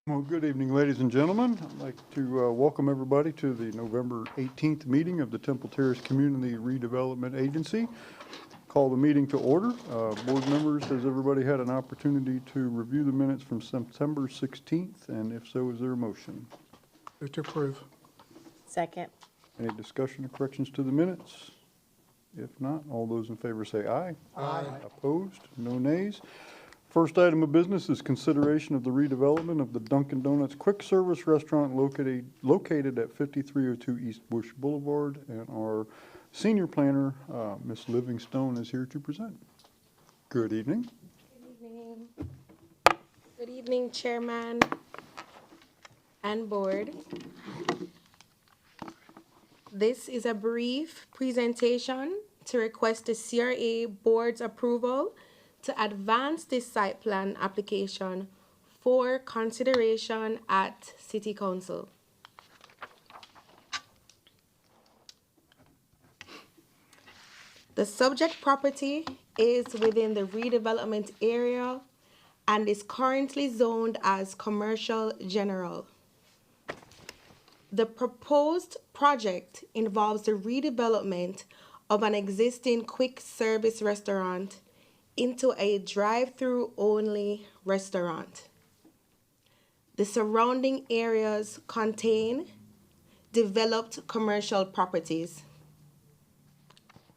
Well, good evening, ladies and gentlemen. I'd like to welcome everybody to the November 18th meeting of the Temple Terrace Community Redevelopment Agency. Call the meeting to order. Board members, has everybody had an opportunity to review the minutes from September 16th? And if so, is there a motion? Move to approve. Second. Any discussion or corrections to the minutes? If not, all those in favor say aye. Aye. Opposed? No nays. First item of business is consideration of the redevelopment of the Dunkin' Donuts quick service restaurant located at 5302 East Bush Boulevard. And our senior planner, Ms. Livingstone, is here to present. Good evening. Good evening. Good evening, Chairman and Board. This is a brief presentation to request the CRA Board's approval to advance this site plan application for consideration at City Council. The subject property is within the redevelopment area and is currently zoned as commercial general. The proposed project involves the redevelopment of an existing quick service restaurant into a drive-through only restaurant. The surrounding areas contain developed commercial properties.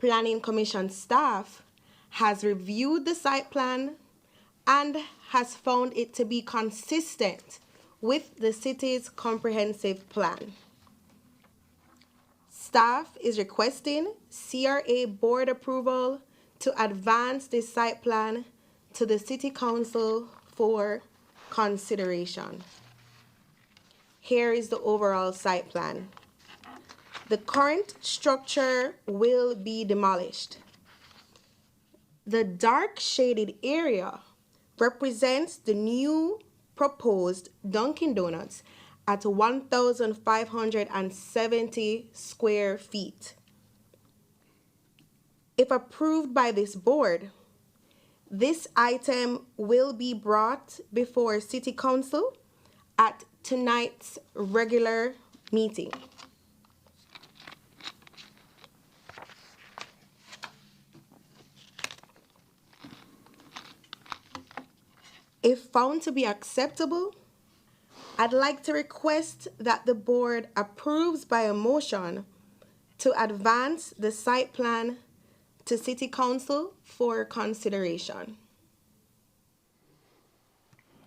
Planning Commission staff has reviewed the site plan and has found it to be consistent with the city's comprehensive plan. Staff is requesting CRA Board approval to advance this site plan to the City Council for consideration. Here is the overall site plan. The current structure will be demolished. The dark shaded area represents the new proposed Dunkin' Donuts at 1,570 square feet. If approved by this board, this item will be brought before City Council at tonight's regular meeting. If found to be acceptable, I'd like to request that the board approves by a motion to advance the site plan to City Council for consideration.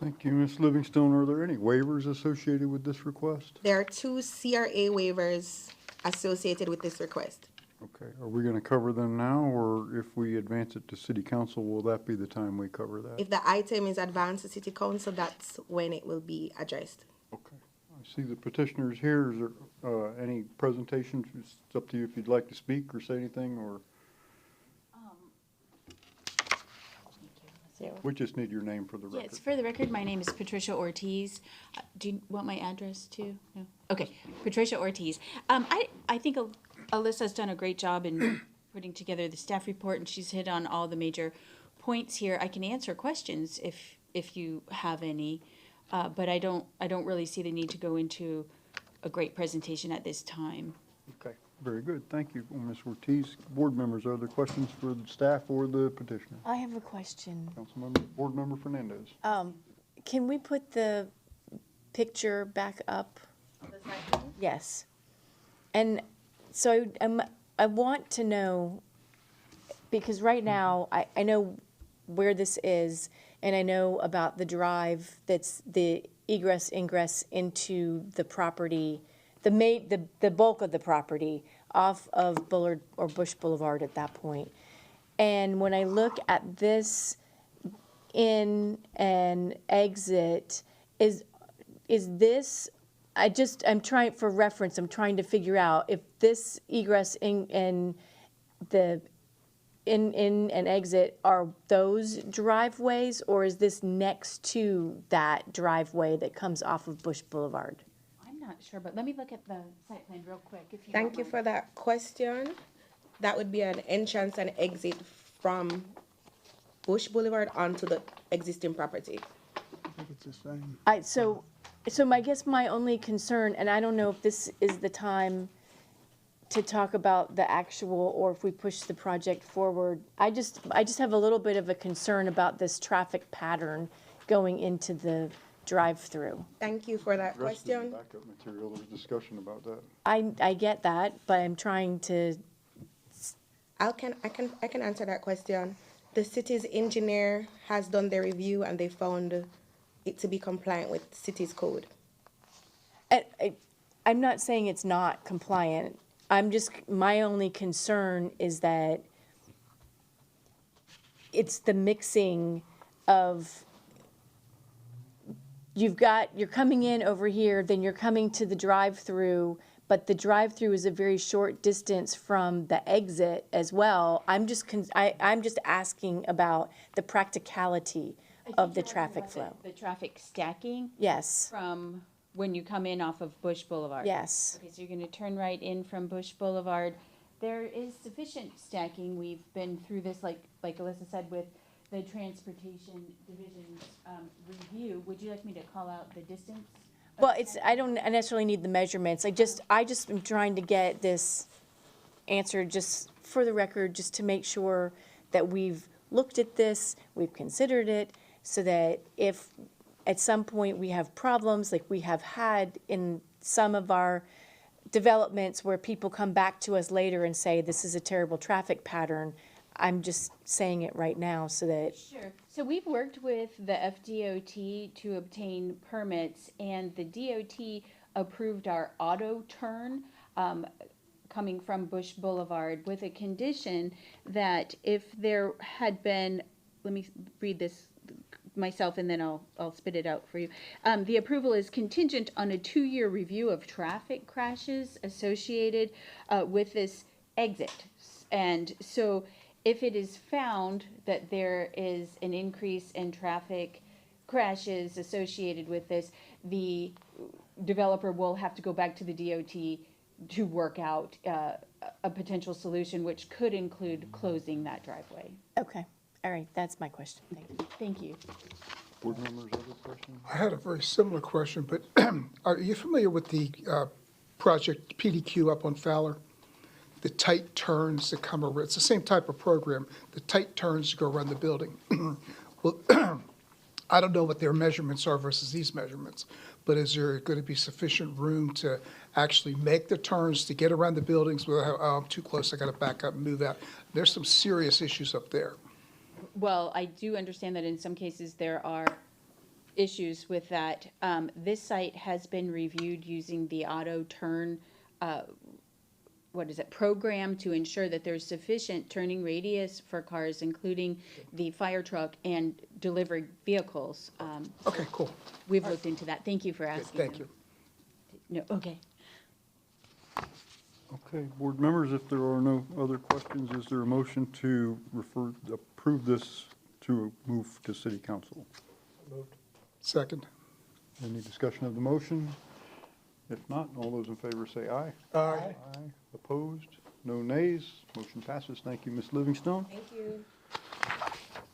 Thank you, Ms. Livingstone. Are there any waivers associated with this request? There are 2 CRA waivers associated with this request. Okay, are we going to cover them now, or if we advance it to City Council, will that be the time we cover that? If the item is advanced to City Council, that's when it will be addressed. Okay, I see the petitioners here. Is there any presentation? It's up to you if you'd like to speak or say anything, or we just need your name for the record. Yes, for the record, my name is Patricia Ortiz. Do you want my address too? No? Okay, Patricia Ortiz. I think Alyssa's done a great job in putting together the staff report, and she's hit on all the major points here. I can answer questions if you have any, but I don't really see the need to go into a great presentation at this time. Okay, very good. Thank you, Ms. Ortiz. Board members, are there questions for the staff or the petitioner? I have a question. Board member Fernandez. Can we put the picture back up? Yes. And so I want to know, because right now I know where this is, and I know about the drive that's the egress ingress into the property, the bulk of the property off of Bullard or Bush Boulevard at that point. And when I look at this in and exit, is this, I'm trying for reference, I'm trying to figure out if this egress in and exit are those driveways, or is this next to that driveway that comes off of Bush Boulevard? I'm not sure, but let me look at the site plan real quick. If you Thank you for that question. That would be an entrance and exit from Bush Boulevard onto the existing property. I think it's the same. So So I guess my only concern, and I don't know if this is the time to talk about the actual, or if we push the project forward. I just have a little bit of a concern about this traffic pattern going into the drive-through. Thank you for that Addressed it in question. backup material, there was discussion about that. I get that, but I'm trying to, I can answer that question. The city's engineer has done their review and they found it to be compliant with city's code. I'm not saying it's not compliant. My only concern is that it's the mixing of, you're coming in over here, then you're coming to the drive-through, but the drive-through is a very short distance from the exit as well. I'm just asking about the practicality of the traffic flow. The traffic stacking Yes, from when you come in off of Bush Boulevard. yes. Okay, so you're gonna turn right in from Bush Boulevard. There is sufficient stacking. We've been through this, like Alyssa said, with the Transportation Division's review. Would you like me to call out the distance? Well, I don't necessarily need the measurements. I just am trying to get this answered just for the record, just to make sure that we've looked at this, we've considered it, so that if at some point we have problems like we have had in some of our developments where people come back to us later and say, this is a terrible traffic pattern, I'm just saying it right now so that, Sure. So we've worked with the FDOT to obtain permits, and the DOT approved our auto turn coming from Bush Boulevard with a condition that if there had been, let me read this myself and then I'll spit it out for you. The approval is contingent on a 2-year review of traffic crashes associated with this exit. And so if it is found that there is an increase in traffic crashes associated with this, the developer will have to go back to the DOT to work out a potential solution, which could include closing that driveway. okay, all right, that's my question. Thank you. Thank you. Board members, other questions? I had a very similar question, but are you familiar with the project PDQ up on Fowler? The tight turns that come around, it's the same type of program, the tight turns to go around the building. Well, I don't know what their measurements are versus these measurements, but is there going to be sufficient room to actually make the turns to get around the buildings without, oh, I'm too close, I got to back up and move out? There's some serious issues up there. Well, I do understand that in some cases there are issues with that. This site has been reviewed using the auto turn, program to ensure that there's sufficient turning radius for cars, including the fire truck and delivery vehicles. Okay, cool. We've looked into that. Thank you for asking. Thank you. No, okay. Okay, board members, if there are no other questions, is there a motion to approve this to move to city council? Second. Any discussion of the motion? If not, all those in favor say aye. Aye. Aye. Opposed? No nays. Motion passes. Thank you, Ms. Livingstone. Thank you.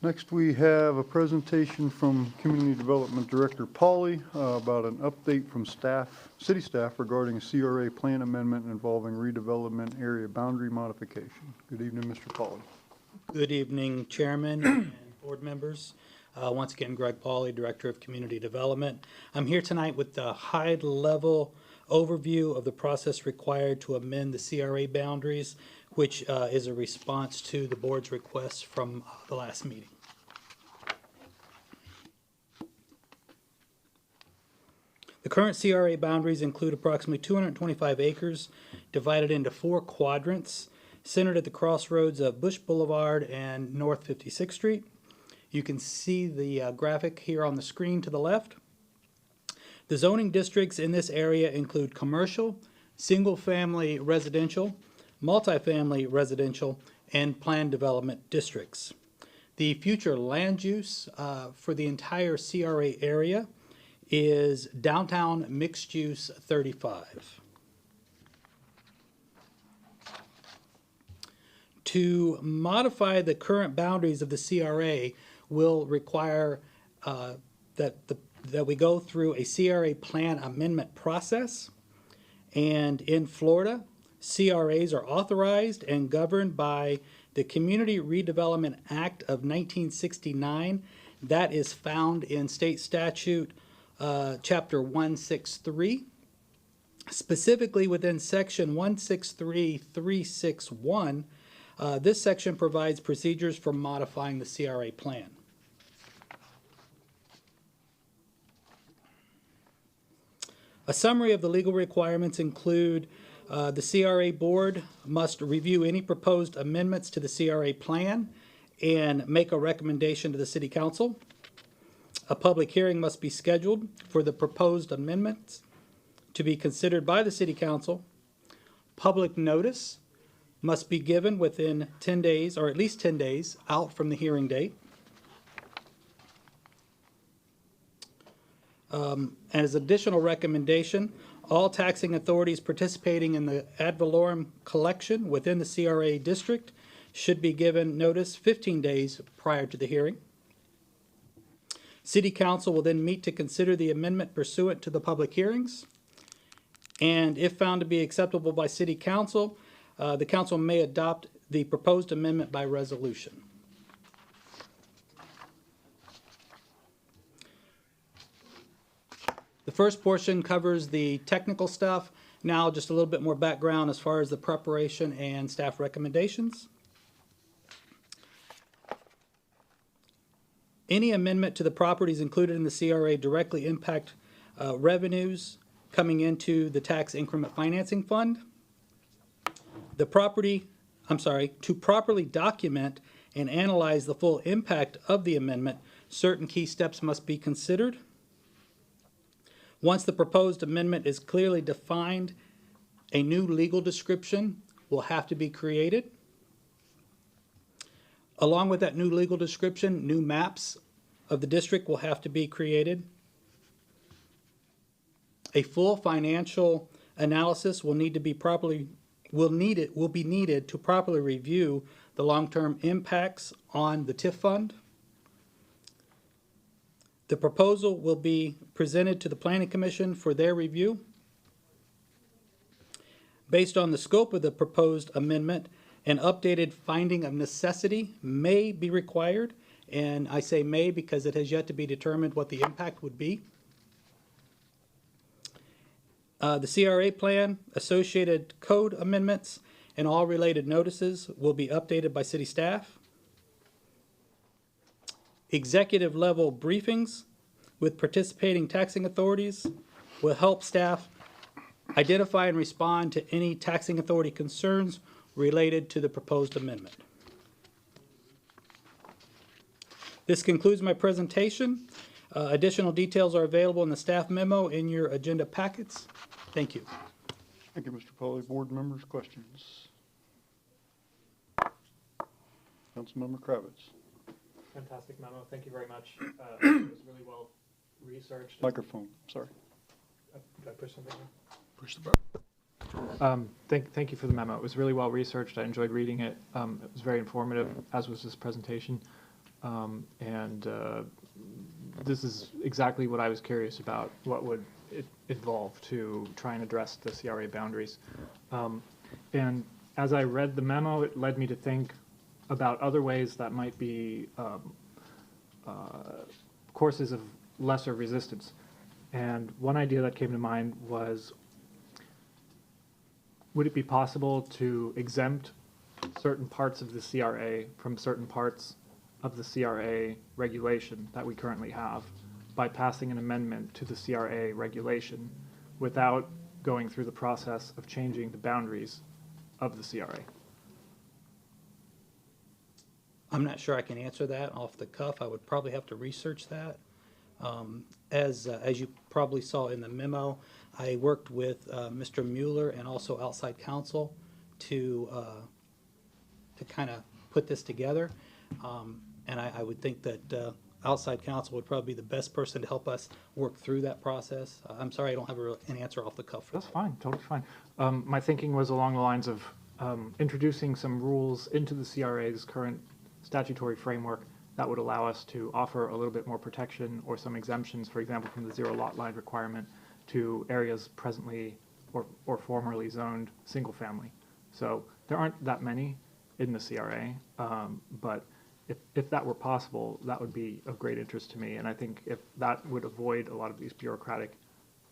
Next, we have a presentation from Community Development Director Pauly about an update from city staff regarding a CRA plan amendment involving redevelopment area boundary modification. Good evening, Mr. Pauly. Good evening, Chairman and board members. Once again, Greg Pauly, Director of Community Development. I'm here tonight with the high-level overview of the process required to amend the CRA boundaries, which is a response to the board's request from the last meeting. The current CRA boundaries include approximately 225 acres divided into 4 quadrants, centered at the crossroads of Bush Boulevard and North 56th Street. You can see the graphic here on the screen to the left. The zoning districts in this area include commercial, single-family residential, multifamily residential, and planned development districts. The future land use for the entire CRA area is downtown mixed use 35. To modify the current boundaries of the CRA will require that the that we go through a CRA plan amendment process. And in Florida, CRAs are authorized and governed by the Community Redevelopment Act of 1969. That is found in State Statute Chapter 163. Specifically within Section 163.361, this section provides procedures for modifying the CRA plan. A summary of the legal requirements include the CRA board must review any proposed amendments to the CRA plan and make a recommendation to the city council. A public hearing must be scheduled for the proposed amendments to be considered by the city council. Public notice must be given within 10 days, or at least 10 days, out from the hearing date. As additional recommendation, all taxing authorities participating in the ad valorem collection within the CRA district should be given notice 15 days prior to the hearing. City council will then meet to consider the amendment pursuant to the public hearings. And if found to be acceptable by city council, the council may adopt the proposed amendment by resolution. The first portion covers the technical stuff. Now just a little bit more background as far as the preparation and staff recommendations. Any amendment to the properties included in the CRA directly impact revenues coming into the tax increment financing fund. To properly document and analyze the full impact of the amendment, certain key steps must be considered. Once the proposed amendment is clearly defined, a new legal description will have to be created. Along with that new legal description, new maps of the district will have to be created. A full financial analysis will be needed to properly review the long-term impacts on the TIF fund. The proposal will be presented to the Planning Commission for their review. Based on the scope of the proposed amendment, an updated finding of necessity may be required, and I say may because it has yet to be determined what the impact would be. The CRA plan, associated code amendments, and all related notices will be updated by city staff. Executive level briefings with participating taxing authorities will help staff identify and respond to any taxing authority concerns related to the proposed amendment. This concludes my presentation. Additional details are available in the staff memo in your agenda packets. Thank you. Thank you, Mr. Polly. Board members, questions? Councilmember Kravitz. Fantastic memo. Thank you very much. It was really well researched. Microphone, sorry. Did I push something? Push the button. Thank you for the memo. It was really well researched. I enjoyed reading it. It was very informative, as was this presentation. This is exactly what I was curious about. What would it evolve to try and address the CRA boundaries? And as I read the memo, it led me to think about other ways that might be courses of lesser resistance. And one idea that came to mind was, would it be possible to exempt certain parts of the CRA from certain parts of the CRA regulation that we currently have by passing an amendment to the CRA regulation without going through the process of changing the boundaries of the CRA? I'm not sure I can answer that off the cuff. I would probably have to research that. As you probably saw in the memo, I worked with Mr. Mueller and also outside counsel to kind of put this together. And I would think that outside counsel would probably be the best person to help us work through that process. I'm sorry, I don't have an answer off the cuff for That's that. fine, totally fine. My thinking was along the lines of introducing some rules into the CRA's current statutory framework that would allow us to offer a little bit more protection or some exemptions, for example, from the zero lot line requirement to areas presently or formerly zoned single family. So there aren't that many in the CRA, but if that were possible, that would be of great interest to me. And I think if that would avoid a lot of these bureaucratic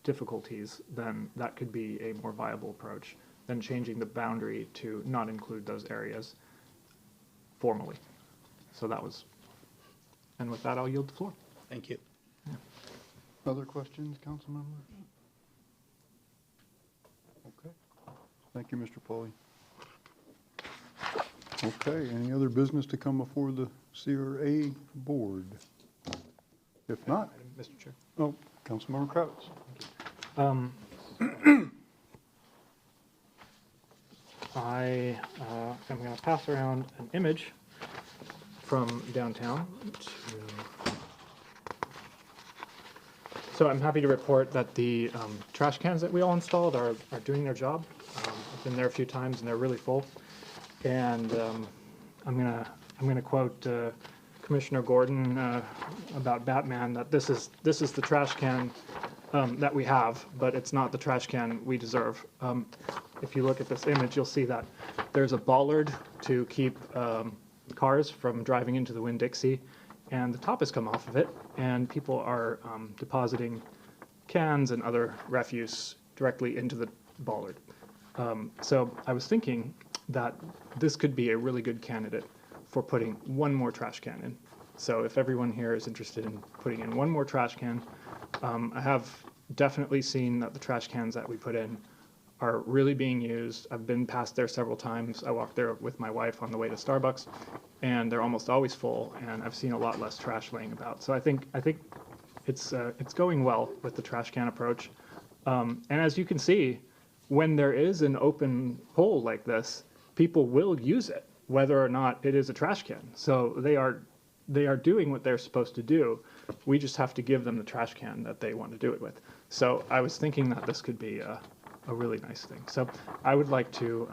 difficulties, then that could be a more viable approach than changing the boundary to not include those areas formally. So that was, and with that, I'll yield the floor. Thank you. Other questions, council member? Okay. Thank you, Mr. Pauly. Okay, any other business to come before the CRA board? If not, Mr. Chair. oh, Councilmember Kravitz. I'm going to pass around an image from downtown. So I'm happy to report that the trash cans that we all installed are doing their job. I've been there a few times and they're really full. And I'm gonna quote Commissioner Gordon about Batman, that this is the trash can that we have, but it's not the trash can we deserve. If you look at this image, you'll see that there's a bollard to keep cars from driving into the Winn-Dixie, and the top has come off of it, and people are depositing cans and other refuse directly into the bollard. So I was thinking that this could be a really good candidate for putting one more trash can in. So if everyone here is interested in putting in one more trash can, I have definitely seen that the trash cans that we put in are really being used. I've been past there several times. I walked there with my wife on the way to Starbucks, and they're almost always full, and I've seen a lot less trash laying about. So I think it's going well with the trash can approach. And as you can see, when there is an open hole like this, people will use it, whether or not it is a trash can. So they are doing what they're supposed to do. We just have to give them the trash can that they want to do it with. So I was thinking that this could be a really nice thing. So I would like to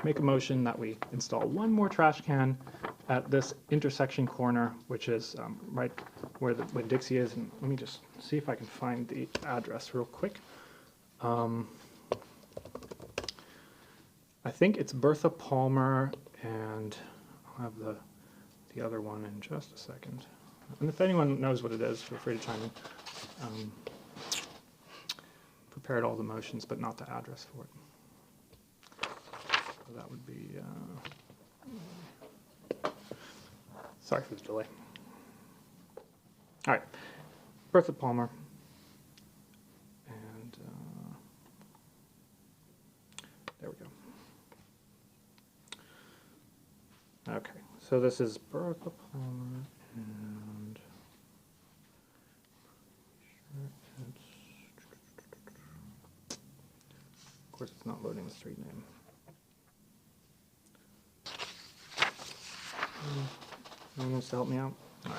make a motion that we install one more trash can at this intersection corner, which is right where the Winn-Dixie is. And let me just see if I can find the address real quick. I think it's Bertha Palmer, and I'll have the other one in just a second. And if anyone knows what it is, feel free to chime in. Prepared all the motions, but not the address for it. So that would be, sorry for the delay. All right, Bertha Palmer. And there we go. Okay, so this is Bertha Palmer, and of course it's not loading the street name. No one wants to help me out? All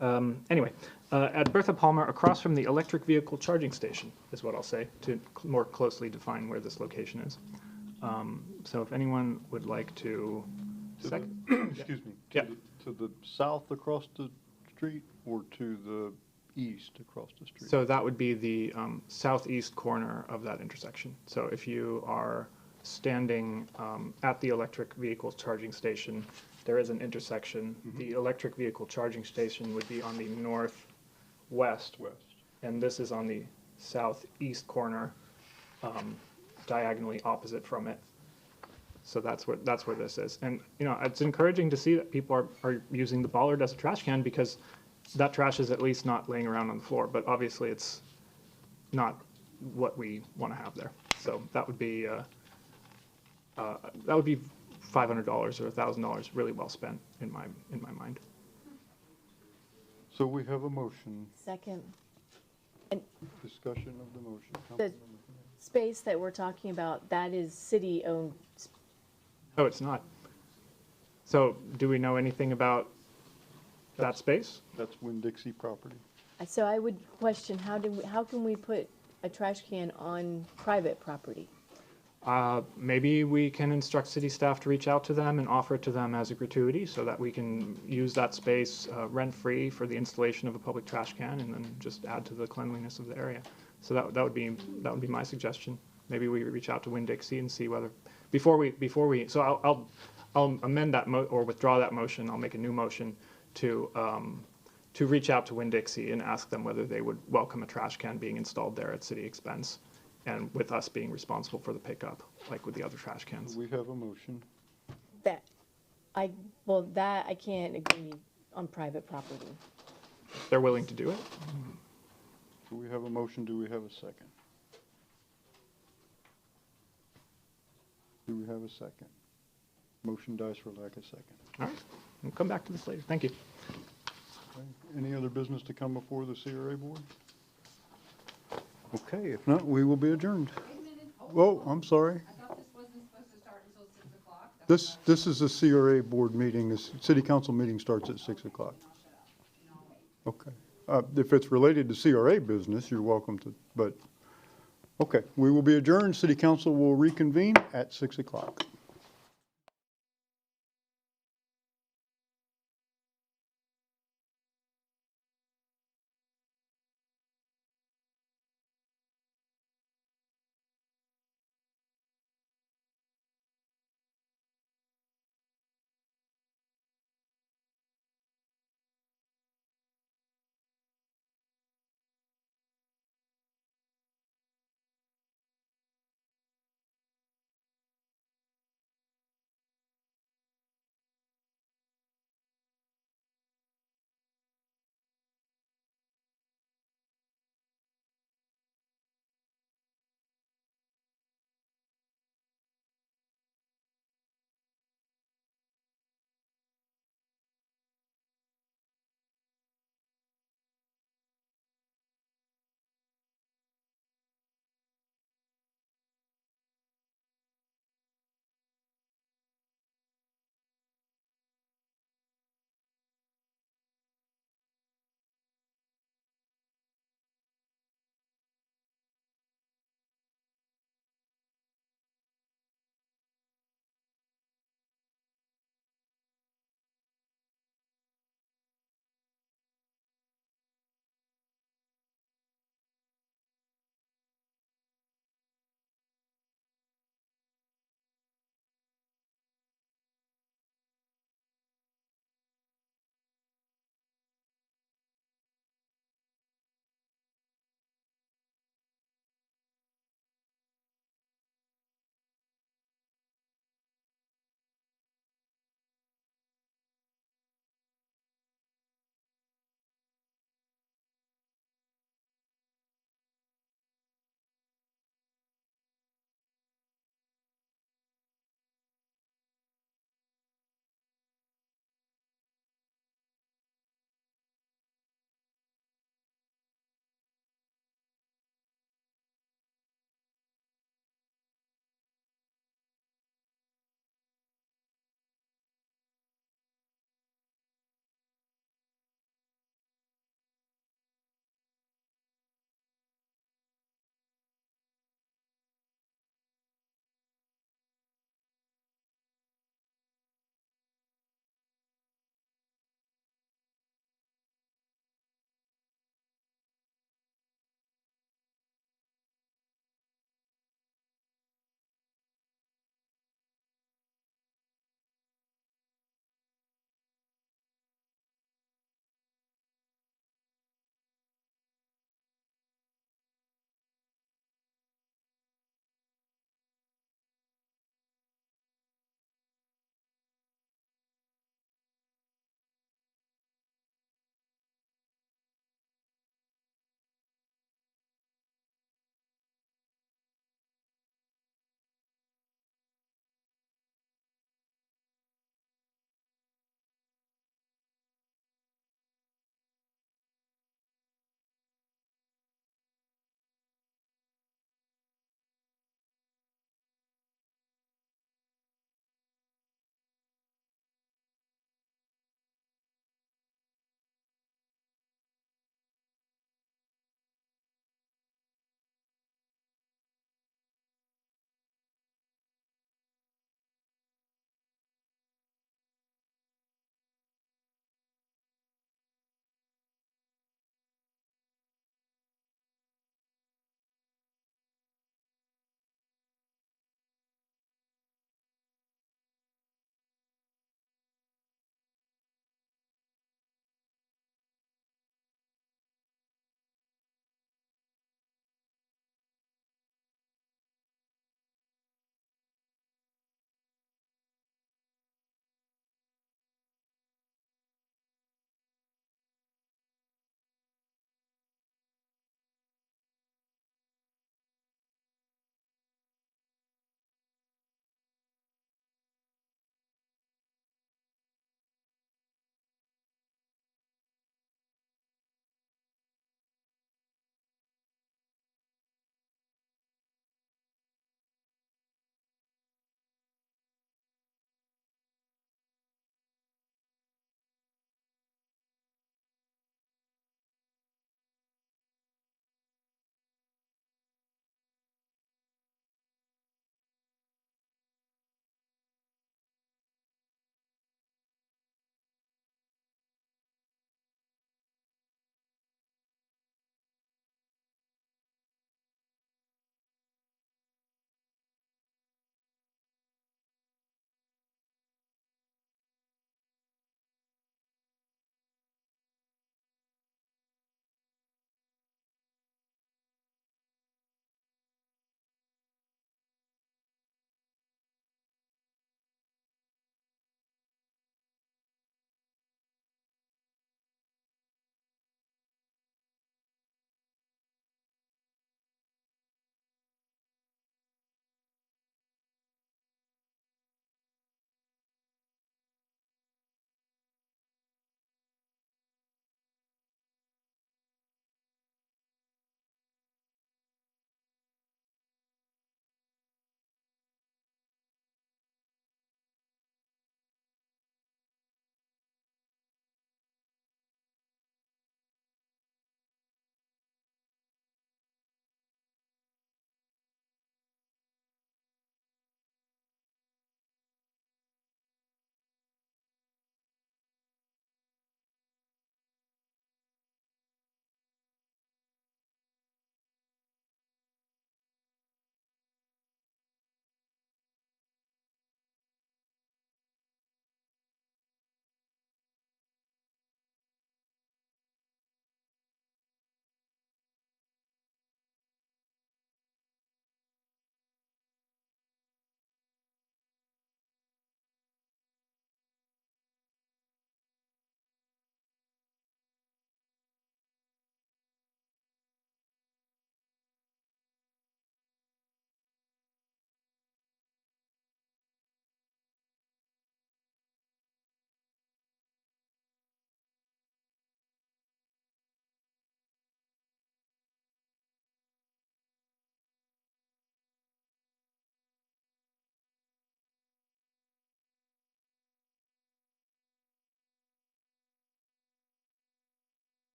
right. Anyway, at Bertha Palmer, across from the electric vehicle charging station, is what I'll say, to more closely define where this location is. So if anyone would like to Excuse me. Yeah. To the south across the street or to the east across the street? So that would be the southeast corner of that intersection. So if you are standing at the electric vehicle charging station, there is an intersection. Mm-hmm. The electric vehicle charging station would be on the northwest, and this is on the southeast corner, diagonally opposite from it. So that's where this is. And you know, it's encouraging to see that people are using the bollard as a trash can, because that trash is at least not laying around on the floor. But obviously it's not what we want to have there. So that would be $500 or $1,000 really well spent in my mind. So we have a motion, Second, discussion of the motion. the space that we're talking about, that is city-owned. Oh, it's not. So do we know anything about that space? That's Winn-Dixie property. So I would question, how can we put a trash can on private property? Maybe we can instruct city staff to reach out to them and offer it to them as a gratuity so that we can use that space rent-free for the installation of a public trash can and then just add to the cleanliness of the area. So that would be my suggestion. Maybe we reach out to Winn-Dixie and see whether, before we, so I'll amend that or withdraw that motion. I'll make a new motion to reach out to Winn-Dixie and ask them whether they would welcome a trash can being installed there at city expense, and with us being responsible for the pickup, like with the other trash cans. We have a motion. That I can't agree on private property. If they're willing to do it. Do we have a motion? Do we have a second? Do we have a second? Motion dies for lack of second. All right, we'll come back to this later. Thank you. Okay. Any other business to come before the CRA board? Okay, if not, we will be adjourned. Whoa, I'm sorry. I thought this wasn't supposed to start until 6 o'clock. This is a CRA board meeting. The city council meeting starts at 6 o'clock. Okay. If it's related to CRA business, you're welcome to, but, okay. We will be adjourned. City council will reconvene at 6 o'clock.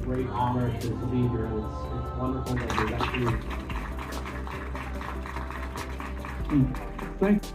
great honor to be here. It's wonderful that we got to. Thank you.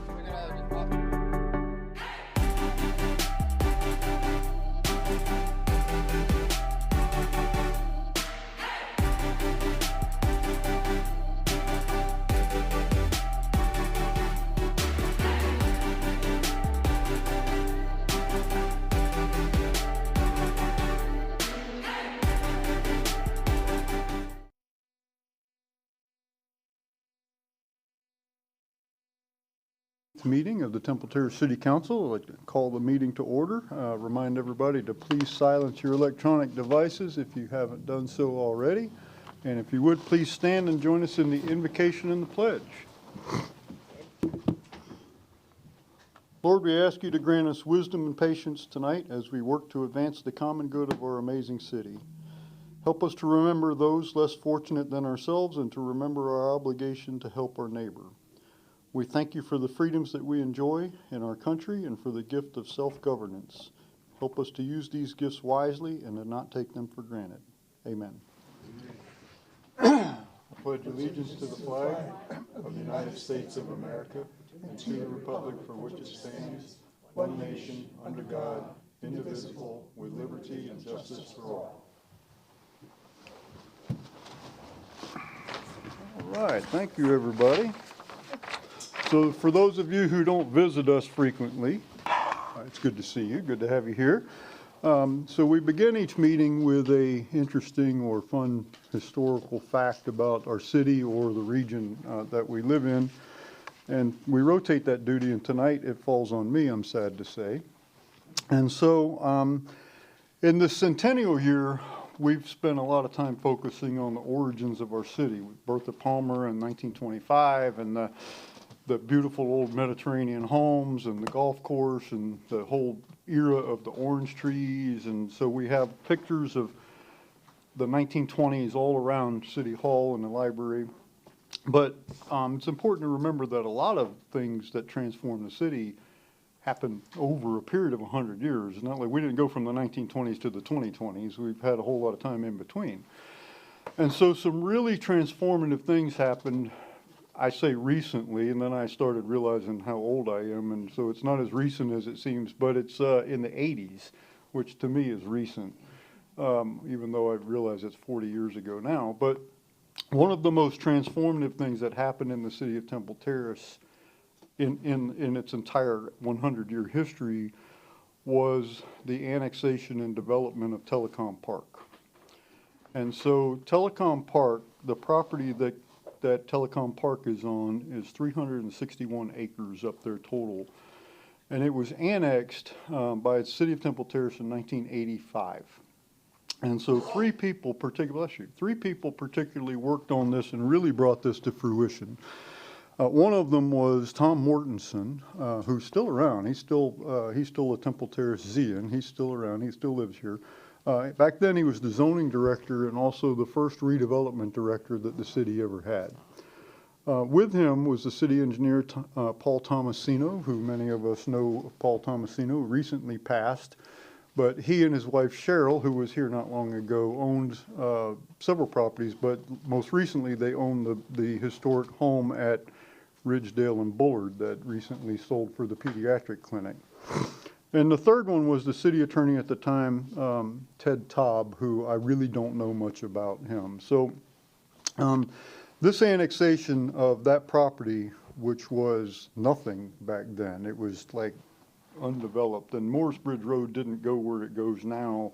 Meeting of the Temple Terrace City Council. I'd like to call the meeting to order. Remind everybody to please silence your electronic devices if you haven't done so already. And if you would, please stand and join us in the invocation and the pledge. Lord, we ask you to grant us wisdom and patience tonight as we work to advance the common good of our amazing city. Help us to remember those less fortunate than ourselves and to remember our obligation to help our neighbor. We thank you for the freedoms that we enjoy in our country and for the gift of self-governance. Help us to use these gifts wisely and to not take them for granted. Amen. I pledge allegiance to the flag of the United States of America and to the republic for which it stands, one nation, under God, indivisible, with liberty and justice for all. All right, thank you, everybody. So for those of you who don't visit us frequently, it's good to see you, good to have you here. So we begin each meeting with a interesting or fun historical fact about our city or the region that we live in. And we rotate that duty, and tonight it falls on me, I'm sad to say. And so in the centennial year, we've spent a lot of time focusing on the origins of our city, with Bertha Palmer in 1925 and the beautiful old Mediterranean homes and the golf course and the whole era of the orange trees. And so we have pictures of the 1920s all around City Hall and the library. But it's important to remember that a lot of things that transform the city happened over a period of 100 years. It's not like we didn't go from the 1920s to the 2020s. We've had a whole lot of time in between. And so some really transformative things happened. I say recently, and then I started realizing how old I am, and so it's not as recent as it seems, but it's in the 80s, which to me is recent, even though I realize it's 40 years ago now. But one of the most transformative things that happened in the city of Temple Terrace in its entire 100-year history was the annexation and development of Telecom Park. And so Telecom Park, the property that Telecom Park is on is 361 acres up there total. And it was annexed by the city of Temple Terrace in 1985. And so three people particularly worked on this and really brought this to fruition. One of them was Tom Mortensen, who's still around. He's still a Temple Terrace Zian. He's still around. He still lives here. Back then, he was the zoning director and also the first redevelopment director that the city ever had. With him was the city engineer, Paul Tomasino, who many of us know Paul Tomasino, recently passed. But he and his wife, Cheryl, who was here not long ago, owned several properties, but most recently they owned the historic home at Ridgedale and Bullard that recently sold for the pediatric clinic. And the third one was the city attorney at the time, Ted Taub, who I really don't know much about him. So this annexation of that property, which was nothing back then, it was like undeveloped, and Morris Bridge Road didn't go where it goes now.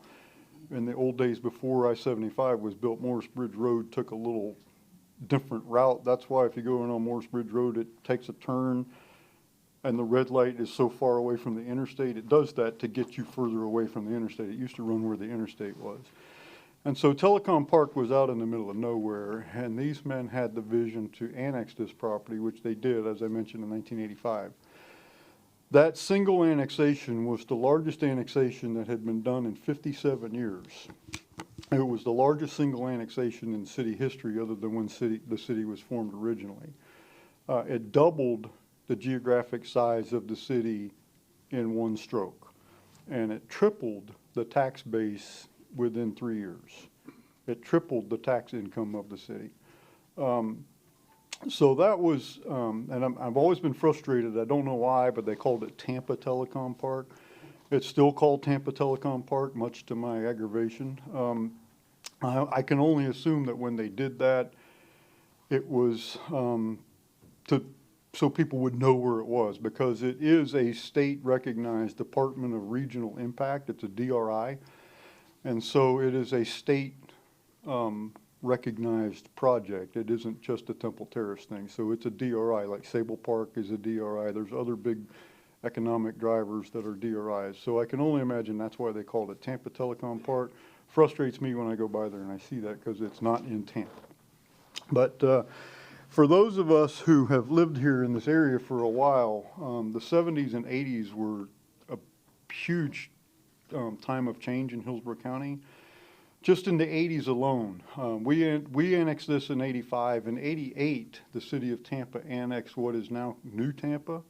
In the old days before I-75 was built, Morris Bridge Road took a little different route. That's why if you go in on Morris Bridge Road, it takes a turn and the red light is so far away from the interstate. It does that to get you further away from the interstate. It used to run where the interstate was. And so Telecom Park was out in the middle of nowhere, and these men had the vision to annex this property, which they did, as I mentioned, in 1985. That single annexation was the largest annexation that had been done in 57 years. It was the largest single annexation in city history other than when the city was formed originally. It doubled the geographic size of the city in one stroke, and it tripled the tax base within 3 years. It tripled the tax income of the city. So that was, and I've always been frustrated, I don't know why, but they called it Tampa Telecom Park. It's still called Tampa Telecom Park, much to my aggravation. I can only assume that when they did that, it was so people would know where it was, because it is a state-recognized Department of Regional Impact. It's a DRI. And so it is a state recognized project. It isn't just a Temple Terrace thing. So it's a DRI, like Sable Park is a DRI. There's other big economic drivers that are DRIs. So I can only imagine that's why they called it Tampa Telecom Park. Frustrates me when I go by there and I see that, because it's not in Tampa. But for those of us who have lived here in this area for a while, the 70s and 80s were a huge time of change in Hillsborough County. Just in the 80s alone, we annexed this in 85. In 88, the city of Tampa annexed what is now New Tampa.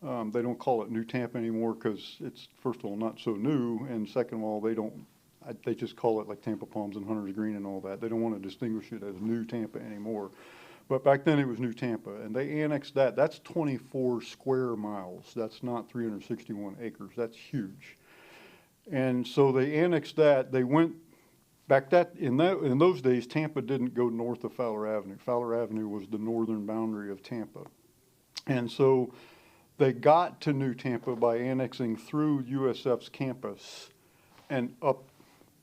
They don't call it New Tampa anymore because it's, first of all, not so new, and second of all, they just call it like Tampa Palms and Hunters Green and all that. They don't want to distinguish it as New Tampa anymore. But back then it was New Tampa, and they annexed that. That's 24 square miles. That's not 361 acres. That's huge. And so they annexed that. They went back in those days, Tampa didn't go north of Fowler Avenue. Fowler Avenue was the northern boundary of Tampa. And so they got to New Tampa by annexing through USF's campus and up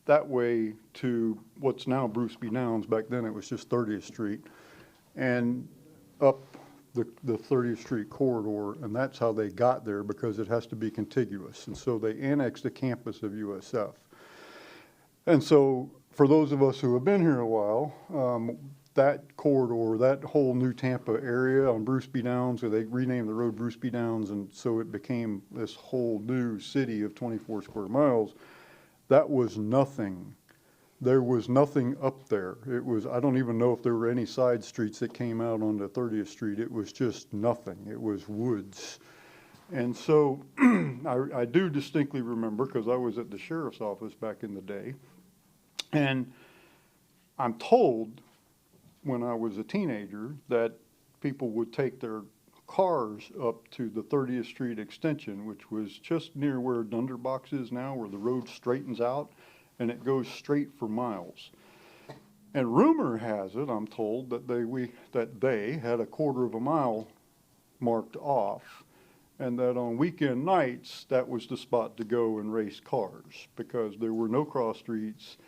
that way to what's now Bruce B. Downs. Back then it was just 30th Street. And up the 30th Street corridor, and that's how they got there, because it has to be contiguous. And so they annexed the campus of USF. And so for those of us who have been here a while, that corridor, that whole New Tampa area on Bruce B. Downs, where they renamed the road Bruce B. Downs, and so it became this whole new city of 24 square miles, that was nothing. There was nothing up there. It was, I don't even know if there were any side streets that came out onto 30th Street. It was just nothing. It was woods. And so I do distinctly remember, because I was at the sheriff's office back in the day, and I'm told when I was a teenager that people would take their cars up to the 30th Street extension, which was just near where Dunderbox is now, where the road straightens out, and it goes straight for miles. And rumor has it, I'm told, that they had a quarter of a mile marked off, and that on weekend nights, that was the spot to go and race cars, because there were no cross streets.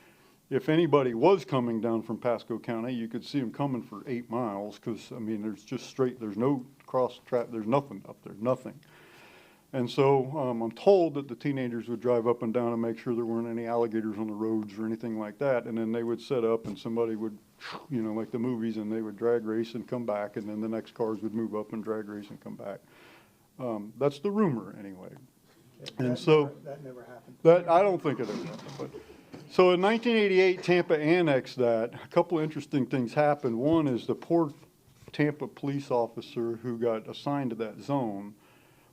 If anybody was coming down from Pasco County, you could see them coming for 8 miles, because, I mean, there's just straight, there's no cross track, there's nothing up there, nothing. And so I'm told that the teenagers would drive up and down and make sure there weren't any alligators on the roads or anything like that, and then they would set up and somebody would, you know, like the movies, and they would drag race and come back, and then the next cars would move up and drag race and come back. That's the rumor, anyway. And so That never happened. that, I don't think it ever happened. But, so in 1988, Tampa annexed that. A couple of interesting things happened. One is the poor Tampa police officer who got assigned to that zone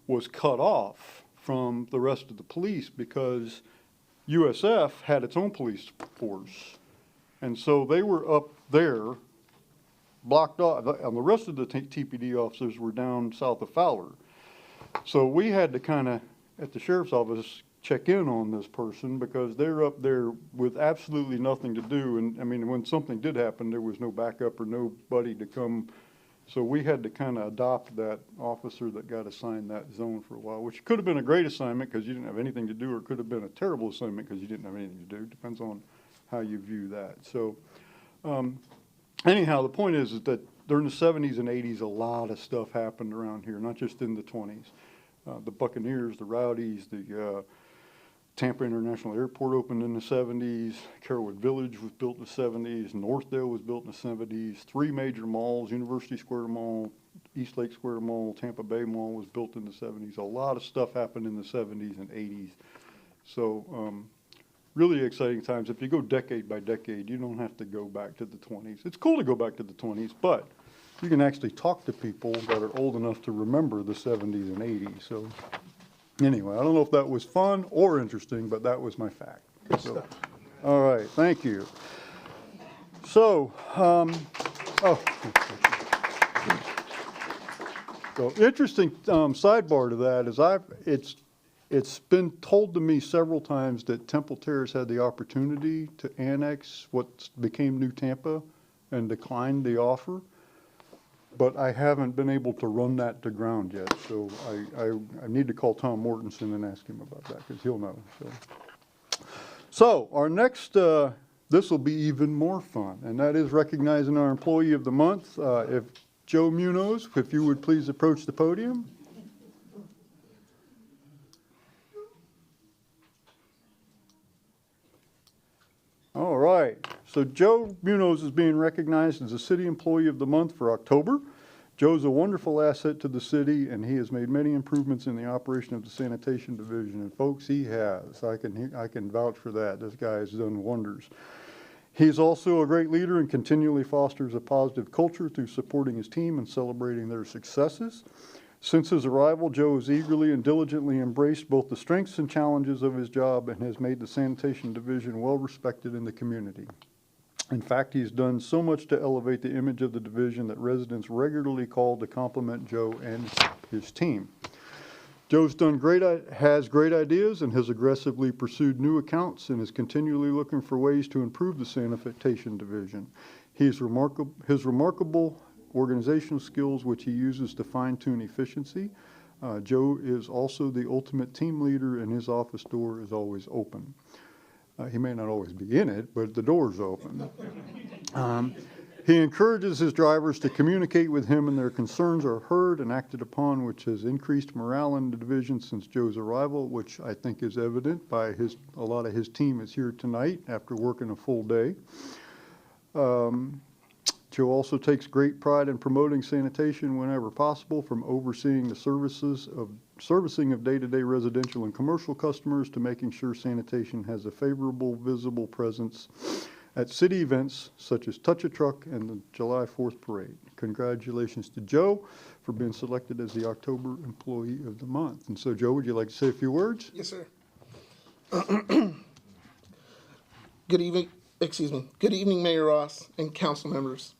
was cut off from the rest of the police, because USF had its own police force. And so they were up there, blocked off, and the rest of the TPD officers were down south of Fowler. So we had to kind of, at the sheriff's office, check in on this person, because they're up there with absolutely nothing to do. And I mean, when something did happen, there was no backup or nobody to come. So we had to kind of adopt that officer that got assigned that zone for a while, which could have been a great assignment because you didn't have anything to do, or it could have been a terrible assignment because you didn't have anything to do. Depends on how you view that. So anyhow, the point is that during the 70s and 80s, a lot of stuff happened around here, not just in the 20s. The Buccaneers, the Rowdies, the Tampa International Airport opened in the 70s. Carrollwood Village was built in the 70s. Northdale was built in the 70s. 3 major malls, University Square Mall, East Lake Square Mall, Tampa Bay Mall was built in the 70s. A lot of stuff happened in the 70s and 80s. So really exciting times. If you go decade by decade, you don't have to go back to the 20s. It's cool to go back to the 20s, but you can actually talk to people that are old enough to remember the 70s and 80s. So anyway, I don't know if that was fun or interesting, but that was my fact. Good So, stuff. All right, thank you. So, so interesting sidebar to that is it's been told to me several times that Temple Terrace had the opportunity to annex what became New Tampa and declined the offer, but I haven't been able to run that to ground yet. So I need to call Tom Mortensen and ask him about that because he'll know. So our next, this will be even more fun, and that is recognizing our Employee of the Month. If Joe Munoz, if you would please approach the podium. All right, so Joe Munoz is being recognized as the City Employee of the Month for October. Joe's a wonderful asset to the city, and he has made many improvements in the operation of the sanitation division. And folks, he has. I can vouch for that. This guy has done wonders. He's also a great leader and continually fosters a positive culture through supporting his team and celebrating their successes. Since his arrival, Joe has eagerly and diligently embraced both the strengths and challenges of his job and has made the sanitation division well respected in the community. In fact, he's done so much to elevate the image of the division that residents regularly call to compliment Joe and his team. Joe's has great ideas and has aggressively pursued new accounts and is continually looking for ways to improve the sanitation division. His remarkable organizational skills, which he uses to fine-tune efficiency. Joe is also the ultimate team leader, and his office door is always open. He may not always be in it, but the door's open. He encourages his drivers to communicate with him, and their concerns are heard and acted upon, which has increased morale in the division since Joe's arrival, which I think is evident by a lot of his team is here tonight after working a full day. Joe also takes great pride in promoting sanitation whenever possible, from overseeing the servicing of day-to-day residential and commercial customers to making sure sanitation has a favorable, visible presence at city events such as Touch a Truck and the July 4th Parade. Congratulations to Joe for being selected as the October Employee of the Month. And so, Joe, would you like to say a few words? Yes, sir. Good evening, Mayor Ross and council members.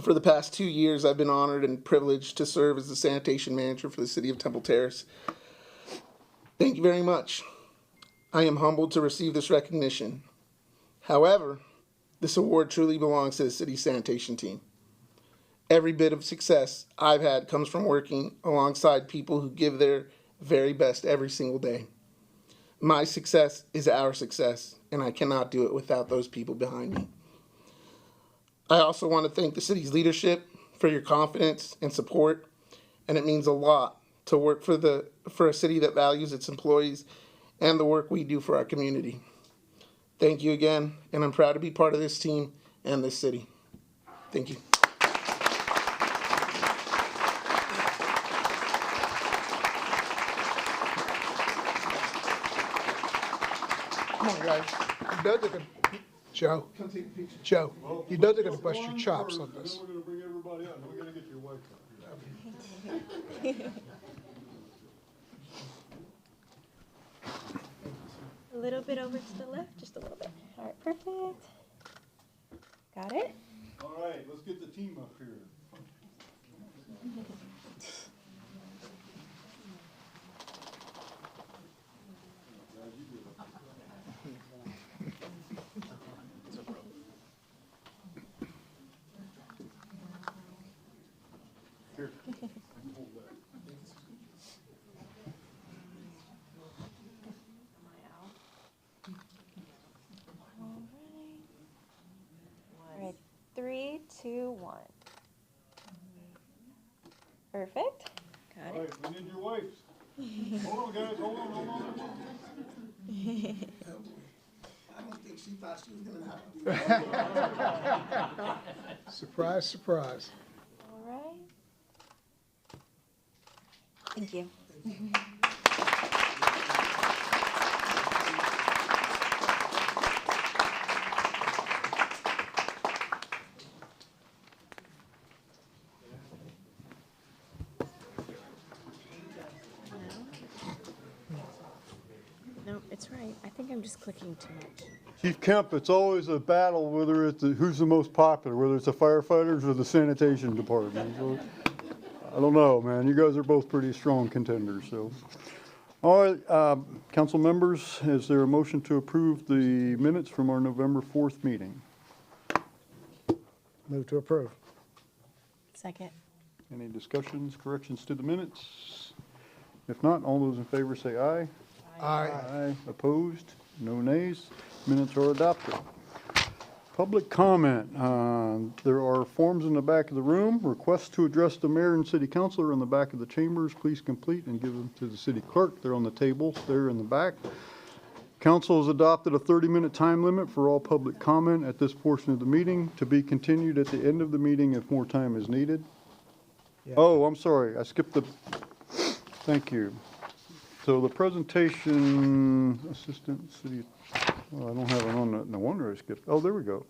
For the past 2 years, I've been honored and privileged to serve as the sanitation manager for the city of Temple Terrace. Thank you very much. I am humbled to receive this recognition. However, this award truly belongs to the city's sanitation team. Every bit of success I've had comes from working alongside people who give their very best every single day. My success is our success, and I cannot do it without those people behind me. I also want to thank the city's leadership for your confidence and support, and it means a lot to work for a city that values its employees and the work we do for our community. Thank you again, and I'm proud to be part of this team and this city. Thank you. Come on, guys. You know they're gonna, Joe, you know they're gonna bust your chops on this. We're gonna bring everybody up. We're gonna get your wife up. A little bit over to the left, just a little bit. All right, perfect. Got it? All right, let's get the team up here. All right, 3, 2, 1. Perfect. Got All it. right, we need your wives. Hold on, guys, hold on. I don't think she thought she was gonna have to. Surprise, surprise. All right. Thank you. No, it's right. I think I'm just clicking too much. Chief Kemp, it's always a battle whether it's who's the most popular, whether it's the firefighters or the sanitation department. So, I don't know, man. You guys are both pretty strong contenders, so. All right, council members, is there a motion to approve the minutes from our November 4th meeting? Move to approve. Second. Any discussions, corrections to the minutes? If not, all those in favor say aye. Aye. Aye. Opposed? No nays. Minutes are adopted. Public comment. There are forms in the back of the room. Requests to address the mayor and city councilor in the back of the chambers. Please complete and give them to the city clerk. They're on the tables there in the back. Council has adopted a 30-minute time limit for all public comment at this portion of the meeting, to be continued at the end of the meeting if more time is needed. Yeah. Oh, I'm sorry. I skipped the, thank you. So the presentation, assistant city, oh, I don't have it on that. No wonder I skipped. Oh, there we go.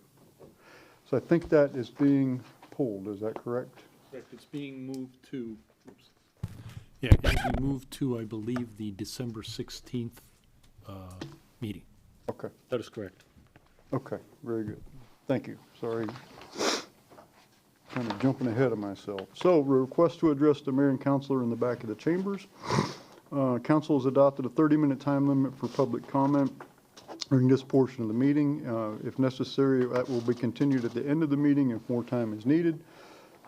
So I think that is being pulled. Is that correct? Correct, it's being moved to, oops. Yeah, it will be moved to, I believe, the December 16th meeting. Okay. That is correct. Okay. Very good. Thank you. Sorry. Kind of jumping ahead of myself. So, request to address the mayor and councilor in the back of the chambers. Council has adopted a 30-minute time limit for public comment during this portion of the meeting. If necessary, that will be continued at the end of the meeting if more time is needed.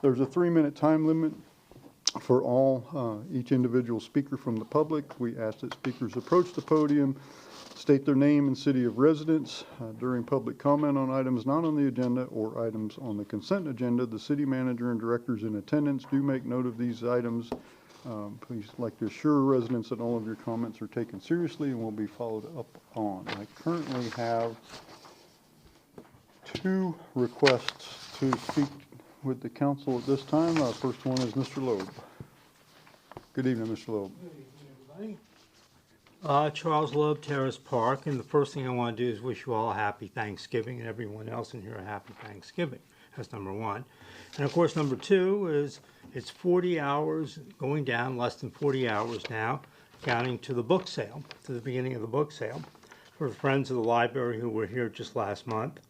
There's a 3-minute time limit for all, each individual speaker from the public. We ask that speakers approach the podium, state their name and city of residence. During public comment on items not on the agenda or items on the consent agenda, the city manager and directors in attendance do make note of these items. Please like to assure residents that all of your comments are taken seriously and will be followed up on. I currently have 2 requests to speak with the council at this time. First one is Mr. Loeb. Good evening, Mr. Loeb. Charles Loeb, Terrace Park, and the first thing I want to do is wish you all a happy Thanksgiving and everyone else in here a happy Thanksgiving. That's number 1. And of course, number 2 is it's 40 hours, going down less than 40 hours now, counting to the book sale, to the beginning of the book sale, for friends of the library who were here just last month.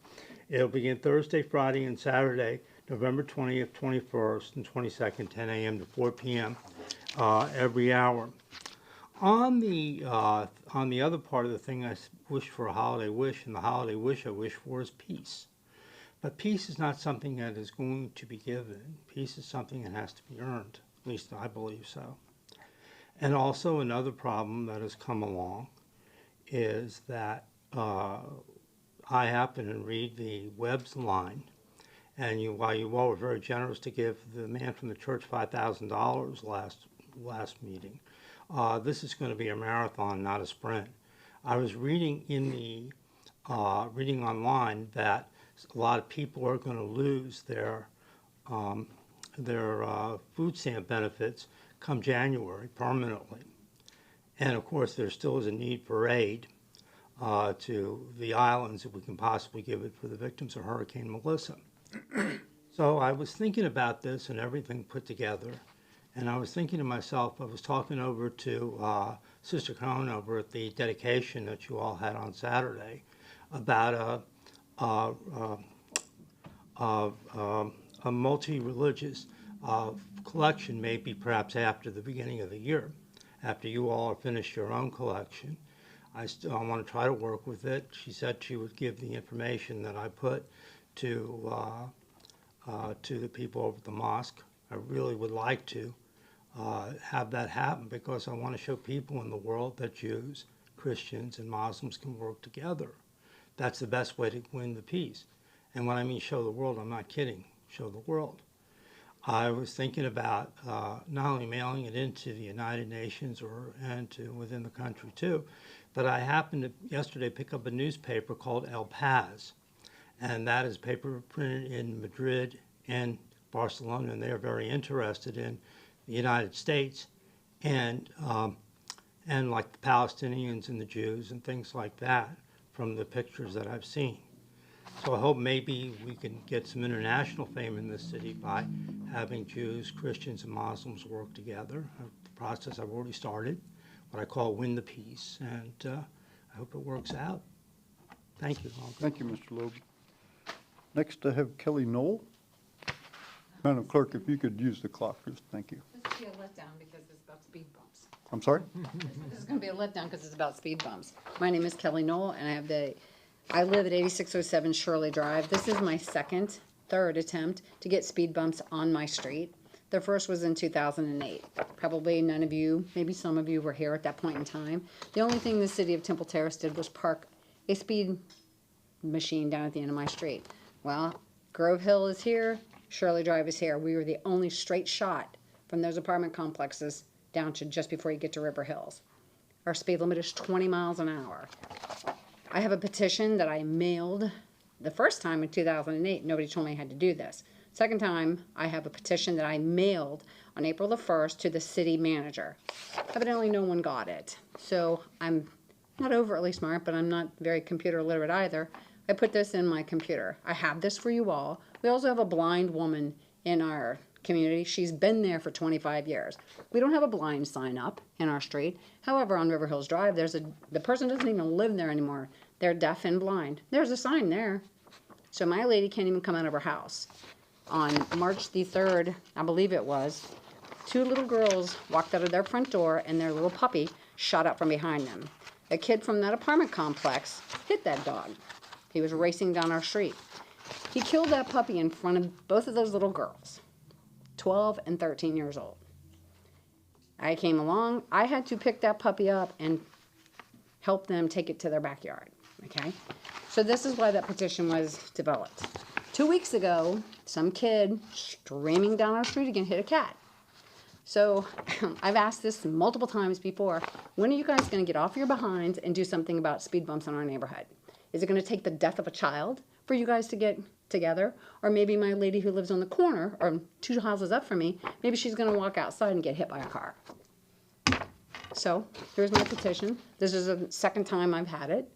It'll begin Thursday, Friday, and Saturday, November 20th, 21st, and 22nd, 10 a.m. to 4 p.m. Every hour. On the other part of the thing, I wish for a holiday wish, and the holiday wish I wish for is peace. But peace is not something that is going to be given. Peace is something that has to be earned. At least I believe so. And also another problem that has come along is that I happen to read the Webb's line, and while you all were very generous to give the man from the church $5,000 last meeting, this is going to be a marathon, not a sprint. I was reading in the reading online that a lot of people are going to lose their food stamp benefits come January permanently. And of course, there still is a need for aid to the islands if we can possibly give it for the victims of Hurricane Melissa. So I was thinking about this and everything put together, and I was thinking to myself, I was talking over to Sister Cohn over at the dedication that you all had on Saturday about a multi-religious collection, maybe perhaps after the beginning of the year, after you all have finished your own collection. I want to try to work with it. She said she would give the information that I put to the people over at the mosque. I really would like to have that happen because I want to show people in the world that Jews, Christians, and Muslims can work together. That's the best way to win the peace. And when I mean show the world, I'm not kidding. Show the world. I was thinking about not only mailing it into the United Nations and to within the country too, but I happened to yesterday pick up a newspaper called El Paz, and that is a paper printed in Madrid and Barcelona, and they are very interested in the United States and like the Palestinians and the Jews and things like that from the pictures that I've seen. So I hope maybe we can get some international fame in this city by having Jews, Christians, and Muslims work together. The process I've already started, what I call win the peace, and I hope it works out. Thank you. Thank you, Mr. Loeb. Next, I have Kelly Knoll. Madam Clerk, if you could use the clock, just thank you. This will be a letdown because it's about speed bumps. I'm sorry? This is gonna be a letdown because it's about speed bumps. My name is Kelly Knoll, and I live at 8607 Shirley Drive. This is my third attempt to get speed bumps on my street. The first was in 2008. Probably none of you, maybe some of you were here at that point in time. The only thing the city of Temple Terrace did was park a speed machine down at the end of my street. Well, Grove Hill is here, Shirley Drive is here. We were the only straight shot from those apartment complexes down to just before you get to River Hills. Our speed limit is 20 miles an hour. I have a petition that I mailed the first time in 2008. Nobody told me I had to do this. Second time, I have a petition that I mailed on April the 1st to the city manager. Evidently, no one got it. So I'm not overtly smart, but I'm not very computer literate either. I put this in my computer. I have this for you all. We also have a blind woman in our community. She's been there for 25 years. We don't have a blind sign up in our street. However, on River Hills Drive, the person doesn't even live there anymore. They're deaf and blind. There's a sign there. So my lady can't even come out of her house. On March the 3rd, I believe it was, 2 little girls walked out of their front door and their little puppy shot out from behind them. A kid from that apartment complex hit that dog. He was racing down our street. He killed that puppy in front of both of those little girls, 12 and 13 years old. I came along. I had to pick that puppy up and help them take it to their backyard, okay? So this is why that petition was developed. 2 weeks ago, some kid streaming down our street again hit a cat. So I've asked this multiple times before. When are you guys going to get off your behinds and do something about speed bumps in our neighborhood? Is it going to take the death of a child for you guys to get together? Or maybe my lady who lives on the corner, or 2 houses up from me, maybe she's going to walk outside and get hit by a car. So here's my petition. This is the second time I've had it.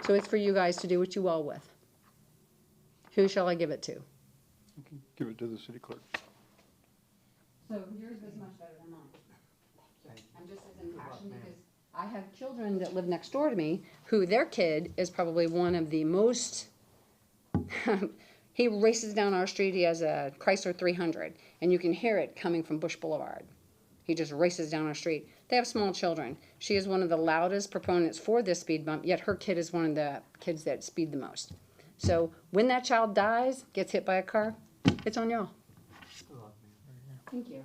So it's for you guys to do what you will with. Who shall I give it to? Give it to the city clerk. So yours was much better than mine. I'm just as impassioned because I have children that live next door to me who their kid is probably one of the most, he races down our street. He has a Chrysler 300 and you can hear it coming from Bush Boulevard. He just races down our street. They have small children. She is one of the loudest proponents for this speed bump, yet her kid is one of the kids that speed the most. So when that child dies, gets hit by a car, it's on y'all. Thank you.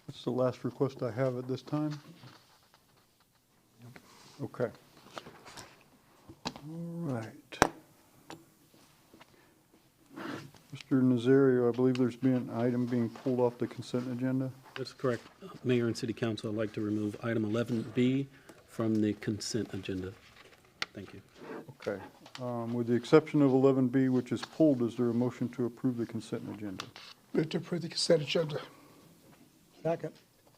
That's the last request I have at this time. Okay. All right. Mr. Nazario, I believe there's been an item being pulled off the consent agenda. That's correct. Mayor and City Council, I'd like to remove item 11B from the consent agenda. Thank you. Okay. With the exception of 11B, which is pulled, is there a motion to approve the consent agenda? Move to approve the consent agenda. Second.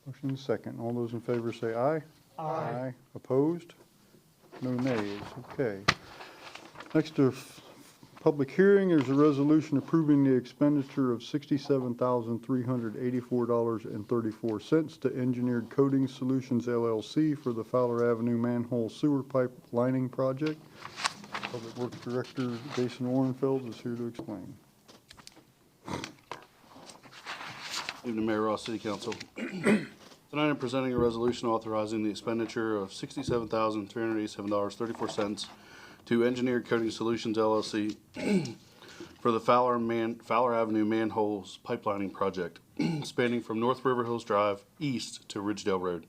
Motion is second. All those in favor say aye. Aye. Opposed? No nays. Okay. Next to public hearing, there's a resolution approving the expenditure of $67,384.34 to Engineered Coating Solutions LLC for the Fowler Avenue Manhole Sewer Pipe Lining Project. Public Works Director Jason Warrenfeld is here to explain. Evening, Mayor Ross, City Council. Tonight I'm presenting a resolution authorizing the expenditure of $67,387.34 to Engineered Coating Solutions LLC for the Fowler Avenue Manholes Pipelining Project, spanning from North River Hills Drive east to Ridgedale Road.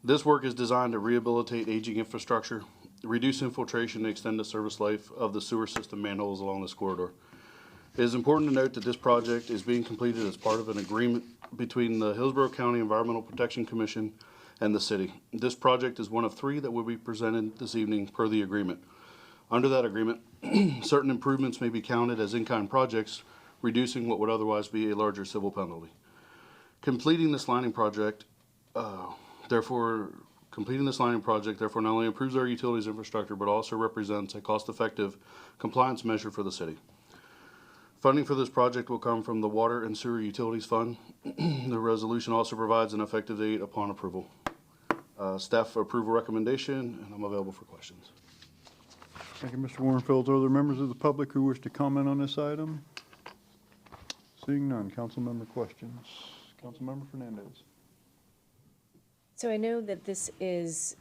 This work is designed to rehabilitate aging infrastructure, reduce infiltration, and extend the service life of the sewer system manholes along this corridor. It is important to note that this project is being completed as part of an agreement between the Hillsborough County Environmental Protection Commission and the city. This project is one of 3 that will be presented this evening per the agreement. Under that agreement, certain improvements may be counted as in-kind projects, reducing what would otherwise be a larger civil penalty. Completing this lining project, therefore not only improves our utilities infrastructure, but also represents a cost-effective compliance measure for the city. Funding for this project will come from the Water and Sewer Utilities Fund. The resolution also provides an effective date upon approval. Staff approval recommendation, and I'm available for questions. Thank you, Mr. Warrenfeld. Are there members of the public who wish to comment on this item? Seeing none, council member questions. Councilmember Fernandez. So I know that this is,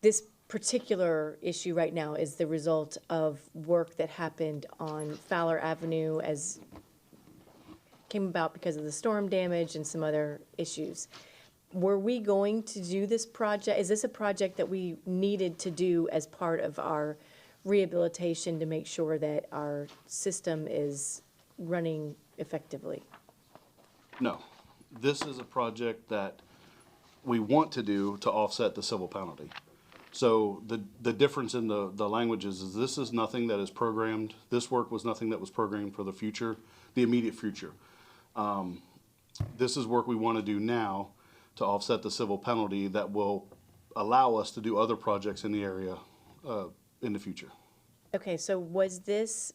this particular issue right now is the result of work that happened on Fowler Avenue as came about because of the storm damage and some other issues. Were we going to do this project? Is this a project that we needed to do as part of our rehabilitation to make sure that our system is running effectively? No, this is a project that we want to do to offset the civil penalty. So the difference in the languages is this is nothing that is programmed. This work was nothing that was programmed for the future, the immediate future. This is work we want to do now to offset the civil penalty that will allow us to do other projects in the area in the future. Okay, so was this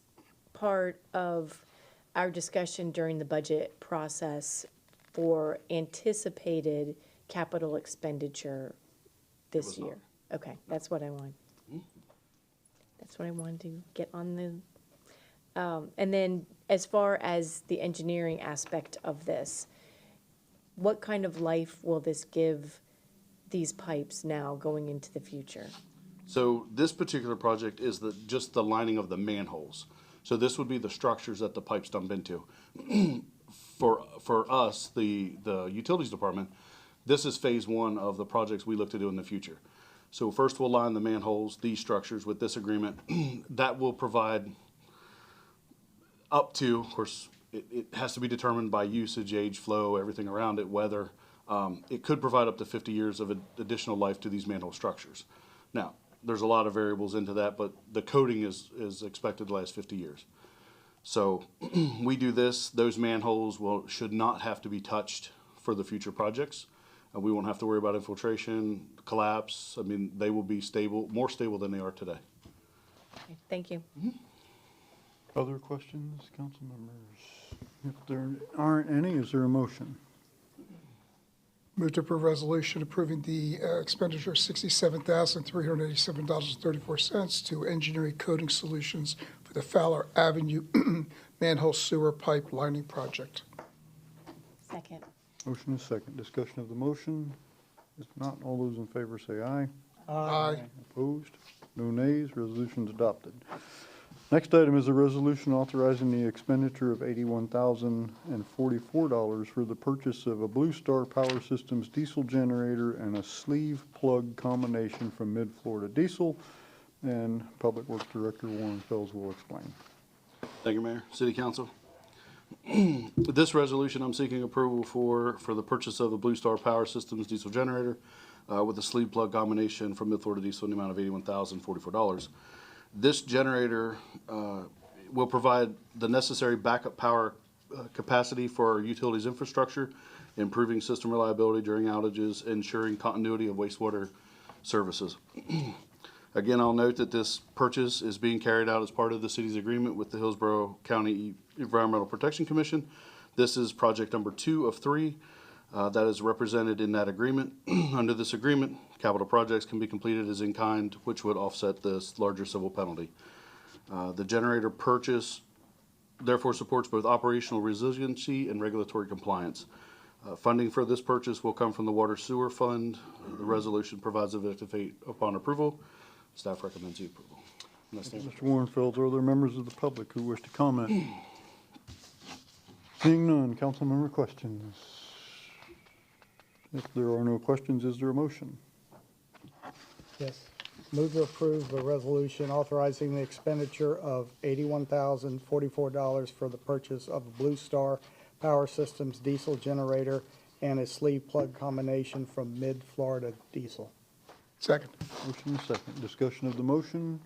part of our discussion during the budget process for anticipated capital expenditure this was not. year? Okay, that's what I want. That's what I wanted to get on the, and then as far as the engineering aspect of this, what kind of life will this give these pipes now going into the future? So this particular project is just the lining of the manholes. So this would be the structures that the pipes dump into. For us, the utilities department, this is phase one of the projects we look to do in the future. So first we'll line the manholes, these structures with this agreement. That will provide up to, of course, it has to be determined by usage, age, flow, everything around it, weather. It could provide up to 50 years of additional life to these manhole structures. Now, there's a lot of variables into that, but the coating is expected to last 50 years. So we do this, those manholes should not have to be touched for the future projects. We won't have to worry about infiltration, collapse. I mean, they will be stable, more stable than they are today. Okay, thank you. Other questions, council members? If there aren't any, is there a motion? Move to approve resolution approving the expenditure of $67,387.34 to Engineering Coating Solutions for the Fowler Avenue manhole sewer pipe lining project. Second. Motion is second. Discussion of the motion. If not, all those in favor say aye. Aye. Opposed? No nays. Resolution's adopted. Next item is a resolution authorizing the expenditure of $81,044 for the purchase of a Blue Star Power Systems diesel generator and a sleeve plug combination from Mid-Florida Diesel. And Public Works Director Warren Fells will explain. Thank you, Mayor. City Council. This resolution I'm seeking approval for the purchase of a Blue Star Power Systems diesel generator with a sleeve plug combination from Mid-Florida Diesel in the amount of $81,044. This generator will provide the necessary backup power capacity for our utilities infrastructure, improving system reliability during outages, ensuring continuity of wastewater services. Again, I'll note that this purchase is being carried out as part of the city's agreement with the Hillsborough County Environmental Protection Commission. This is project number 2 of 3 that is represented in that agreement. Under this agreement, capital projects can be completed as in kind, which would offset this larger civil penalty. The generator purchase therefore supports both operational resiliency and regulatory compliance. Funding for this purchase will come from the Water Sewer Fund. The resolution provides a effective date upon approval. Staff recommends the approval. Mr. Warrenfeld, are there members of the public who wish to comment? Seeing none, council member questions. If there are no questions, is there a motion? Yes. Move to approve a resolution authorizing the expenditure of $81,044 for the purchase of a Blue Star Power Systems diesel generator and a sleeve plug combination from Mid-Florida Diesel. Second. Motion is second. Discussion of the motion.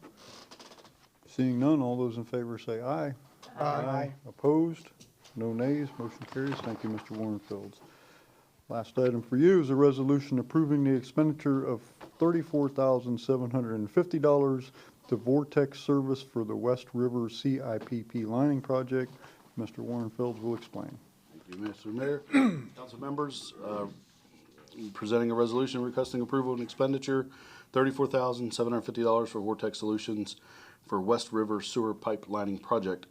Seeing none, all those in favor say aye. Aye. Opposed? No nays. Motion carries. Thank you, Mr. Warrenfeld. Last item for you is a resolution approving the expenditure of $34,750 to Vortex Service for the West River CIPP lining project. Mr. Warrenfeld will explain. Thank you, Mr. Mayor. Council members, presenting a resolution requesting approval of an expenditure $34,750 for Vortex Solutions for West River Sewer Pipe Lining Project.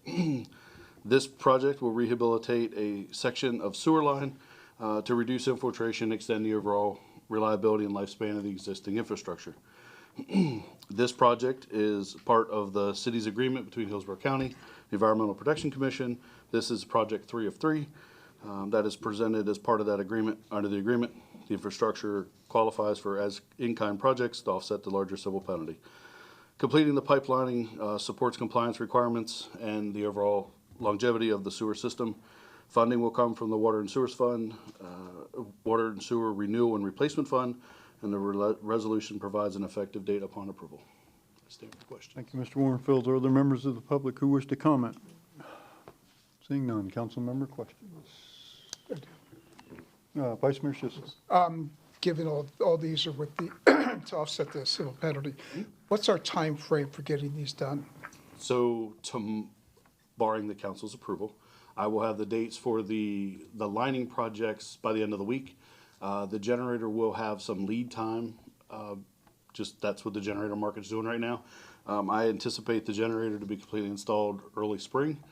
This project will rehabilitate a section of sewer line to reduce infiltration, extend the overall reliability and lifespan of the existing infrastructure. This project is part of the city's agreement between Hillsborough County, the Environmental Protection Commission. This is project 3 of 3 that is presented as part of that agreement. Under the agreement, the infrastructure qualifies for as in-kind projects to offset the larger civil penalty. Completing the pipelining supports compliance requirements and the overall longevity of the sewer system. Funding will come from the Water and Sewers Fund, Water and Sewer Renewal and Replacement Fund, and the resolution provides an effective date upon approval. I stand for questions. Thank you, Mr. Warrenfield. Are there members of the public who wish to comment? Seeing none, council member questions? Vice Mayor Schissel. Given all these are with the, to offset the civil penalty, what's our time frame for getting these done? So, barring the council's approval, I will have the dates for the lining projects by the end of the week. The generator will have some lead time. Just that's what the generator market's doing right now. I anticipate the generator to be completely installed early spring,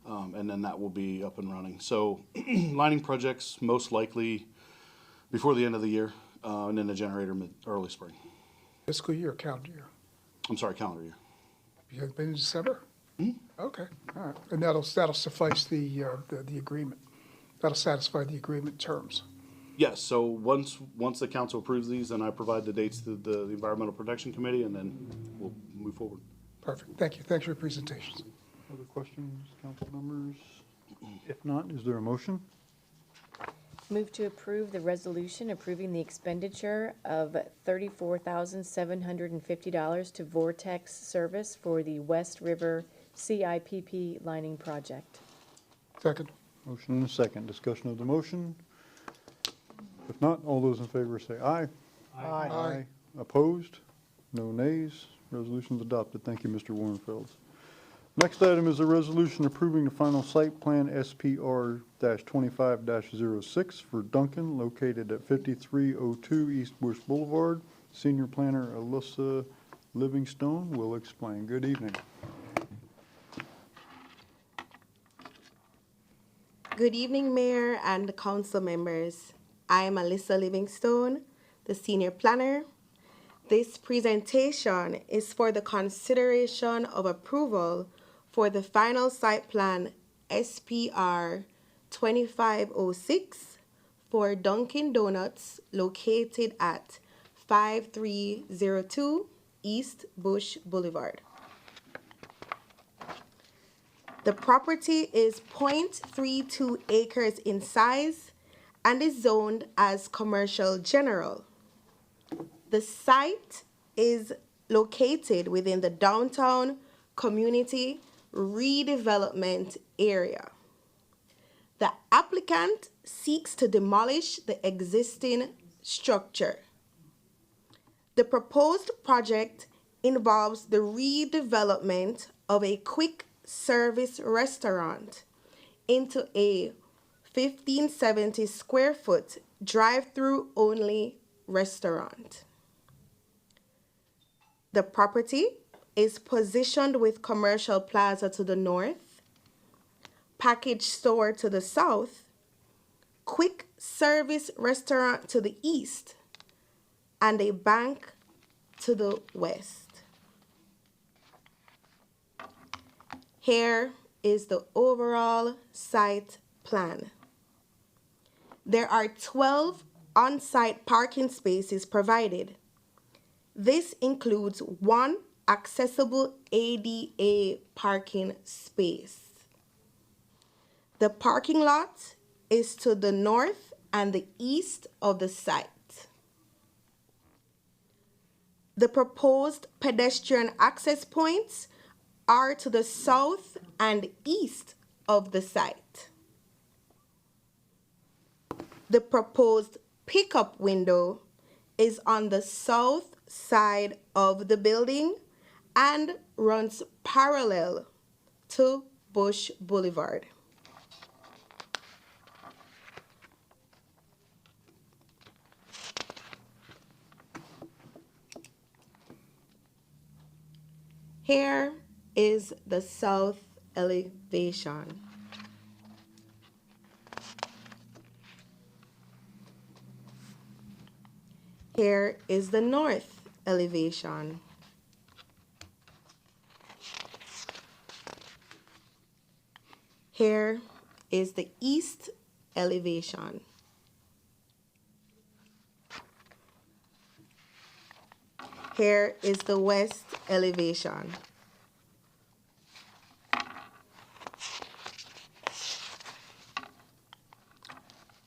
and then that will be up and running. So lining projects most likely before the end of the year, and then the generator early spring. Fiscal year or calendar year? I'm sorry, calendar year. You have been in December? Mm-hmm. Okay, all right. And that'll suffice the agreement. That'll satisfy the agreement terms. Yes, so once the council approves these, then I provide the dates to the Environmental Protection Committee, and then we'll move forward. Perfect, thank you. Thanks for your presentations. Other questions, council members? If not, is there a motion? Move to approve the resolution approving the expenditure of $34,750 to Vortex Service for the West River CIPP lining project. Second. Motion and a second. Discussion of the motion. If not, all those in favor say aye. Aye. Aye. Opposed? No nays. Resolution's adopted. Thank you, Mr. Warrenfeld. Next item is a resolution approving the final site plan SPR-25-06 for Duncan located at 5302 East Bush Boulevard. Senior Planner Alyssa Livingstone will explain. Good evening. Good evening, Mayor and council members. I am Alyssa Livingstone, the Senior Planner. This presentation is for the consideration of approval for the final site plan SPR 2506 for Dunkin' Donuts located at 5302 East Bush Boulevard. The property is 0.32 acres in size and is zoned as commercial general. The site is located within the downtown community redevelopment area. The applicant seeks to demolish the existing structure. The proposed project involves the redevelopment of a quick service restaurant into a 1570 square foot drive-through only restaurant. The property is positioned with commercial plaza to the north, package store to the south, quick service restaurant to the east, and a bank to the west. Here is the overall site plan. There are 12 on-site parking spaces provided. This includes 1 accessible ADA parking space. The parking lot is to the north and the east of the site. The proposed pedestrian access points are to the south and east of the site. The proposed pickup window is on the south side of the building and runs parallel to Bush Boulevard. Here is the south elevation. Here is the north elevation. Here is the east elevation. Here is the west elevation.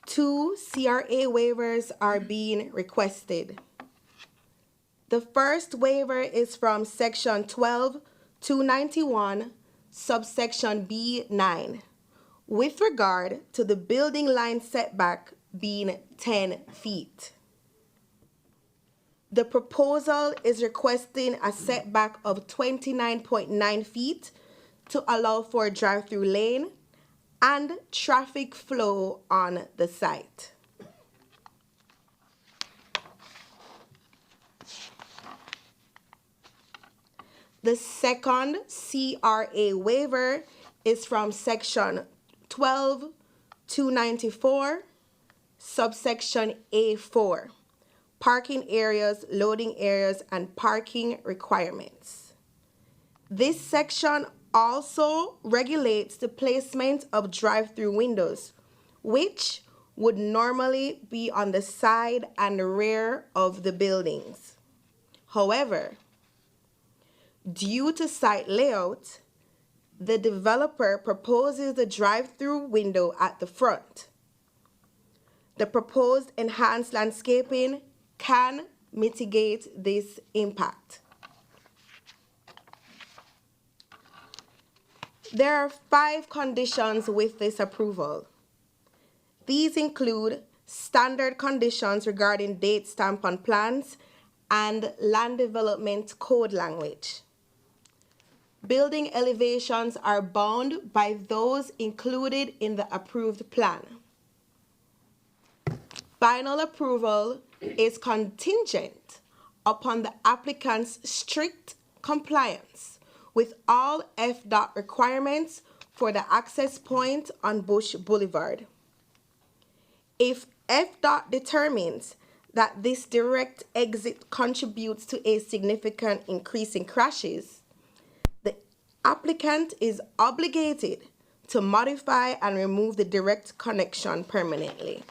Two CRA waivers are being requested. The first waiver is from section 12-291, subsection B9, with regard to the building line setback being 10 feet. The proposal is requesting a setback of 29.9 feet to allow for a drive-through lane and traffic flow on the site. The second CRA waiver is from section 12-294, subsection A4, parking areas, loading areas, and parking requirements. This section also regulates the placement of drive-through windows, which would normally be on the side and rear of the buildings. However, due to site layout, the developer proposes the drive-through window at the front. The proposed enhanced landscaping can mitigate this impact. There are 5 conditions with this approval. These include standard conditions regarding date stamp on plans and land development code language. Building elevations are bound by those included in the approved plan. Final approval is contingent upon the applicant's strict compliance with all FDOT requirements for the access point on Bush Boulevard. If FDOT determines that this direct exit contributes to a significant increase in crashes, the applicant is obligated to modify and remove the direct connection permanently.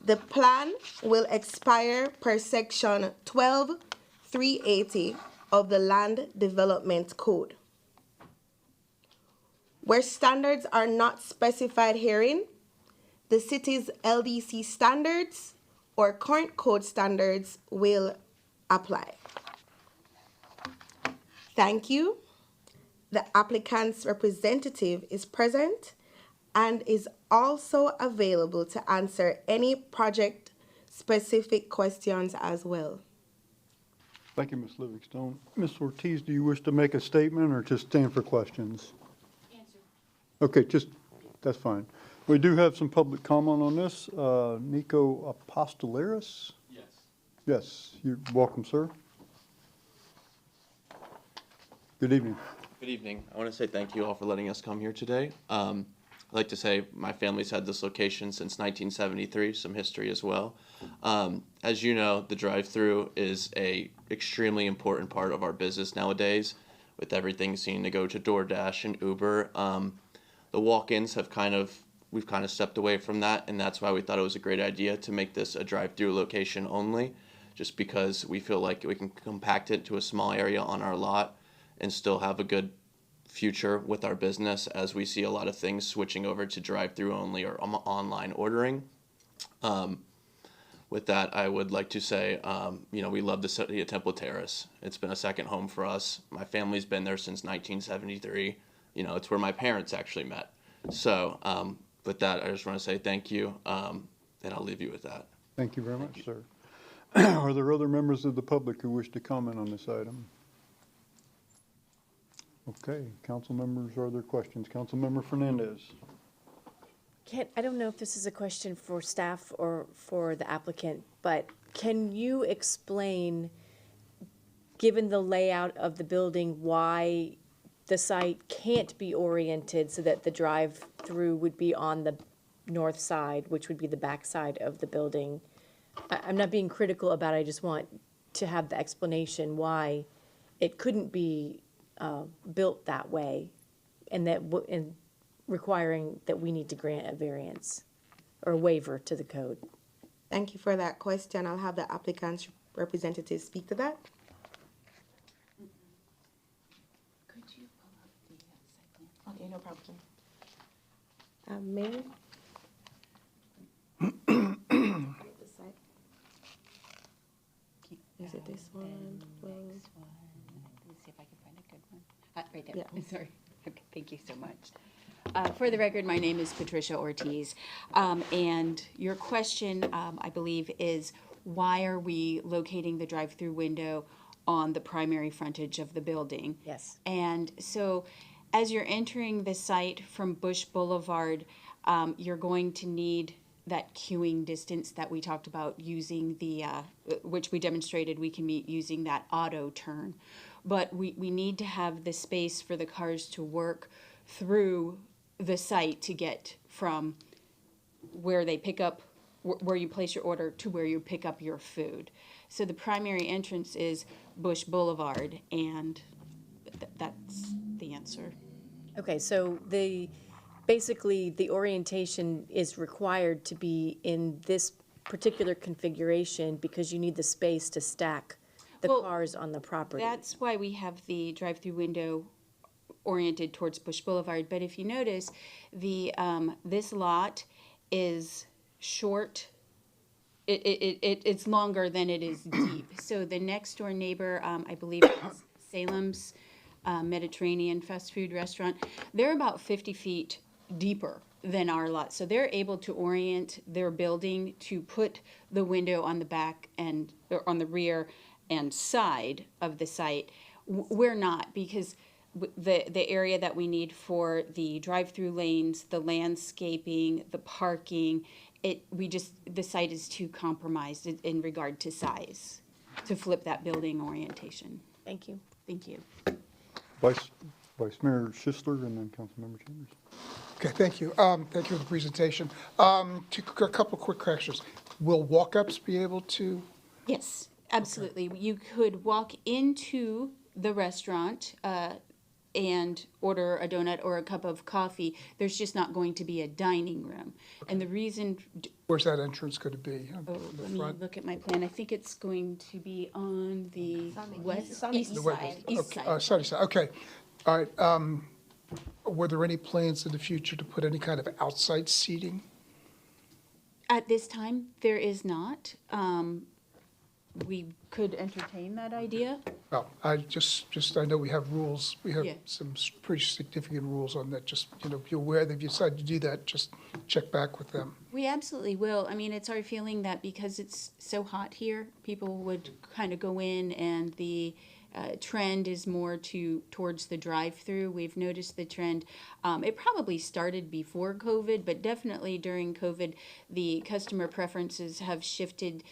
The plan will expire per section 12-380 of the Land Development Code. Where standards are not specified herein, the city's LDC standards or current code standards will apply. Thank you. The applicant's representative is present and is also available to answer any project-specific questions as well. Thank you, Ms. Livingstone. Ms. Ortiz, do you wish to make a statement or just stand for questions? Answer. Okay, that's fine. We do have some public comment on this. Nico Apostolaris? Yes. Yes, you're welcome, sir. Good evening. Good evening. I want to say thank you all for letting us come here today. I'd like to say my family's had this location since 1973, some history as well. As you know, the drive-through is a extremely important part of our business nowadays, with everything seeming to go to DoorDash and Uber. The walk-ins we've kind of stepped away from that, and that's why we thought it was a great idea to make this a drive-through location only, just because we feel like we can compact it to a small area on our lot and still have a good future with our business, as we see a lot of things switching over to drive-through only or online ordering. With that, I would like to say, we love the city of Temple Terrace. It's been a second home for us. My family's been there since 1973. It's where my parents actually met. So with that, I just want to say thank you, and I'll leave you with that. Thank you very much, sir. Are there other members of the public who wish to comment on this item? Okay, council members, are there questions? Councilmember Fernandez. I don't know if this is a question for staff or for the applicant, but can you explain given the layout of the building, why the site can't be oriented so that the drive-through would be on the north side, which would be the back side of the building. I'm not being critical about it, I just want to have the explanation why it couldn't be built that way, and and requiring that we need to grant a variance or a waiver to the code. Thank you for that question. I'll have the applicant's representative speak to that. Could you pull up the site plan? Okay, no problem. Mayor? Is it this one? Let me see if I can find a good one. Right there. Yeah. Sorry. Okay, thank you so much. For the record, my name is Patricia Ortiz. And your question, I believe, is why are we locating the drive-through window on the primary frontage of the building? Yes. And so as you're entering the site from Bush Boulevard, you're going to need that queuing distance that we talked about using the, which we demonstrated we can meet using that auto turn. But we need to have the space for the cars to work through the site to get from where they pick up, where you place your order to where you pick up your food. So the primary entrance is Bush Boulevard, and that's the answer. Okay, so basically, the orientation is required to be in this particular configuration because you need the space to stack the cars on the property. That's why we have the drive-through window oriented towards Bush Boulevard. But if you notice, this lot is short. It's longer than it is deep. So the next door neighbor, I believe it's Salem's Mediterranean fast food restaurant, they're about 50 feet deeper than our lot. So they're able to orient their building to put the window on the back and or on the rear and side of the site. We're not, because the area that we need for the drive-through lanes, the landscaping, the parking, the site is too compromised in regard to size to flip that building orientation. Thank you. Thank you. Vice Mayor Schistler and then Councilmember Chambers. Okay, thank you. Thank you for the presentation. A couple quick questions. Will walk-ups be able to? Yes, absolutely. You could walk into the restaurant and order a donut or a cup of coffee. There's just not going to be a dining room. And the reason... Where's that entrance going to be? Let me look at my plan. I think it's going to be on the east side. Sunny side, okay. All right. Were there any plans in the future to put any kind of outside seating? At this time, there is not. We could entertain that idea. Well, I know we have rules. We have Yeah. some pretty significant rules on that. Just, be aware that if you decide to do that, just check back with them. We absolutely will. I mean, it's our feeling that because it's so hot here, people would kind of go in, and the trend is more towards the drive-through. We've noticed the trend. It probably started before COVID, but definitely during COVID, the customer preferences have shifted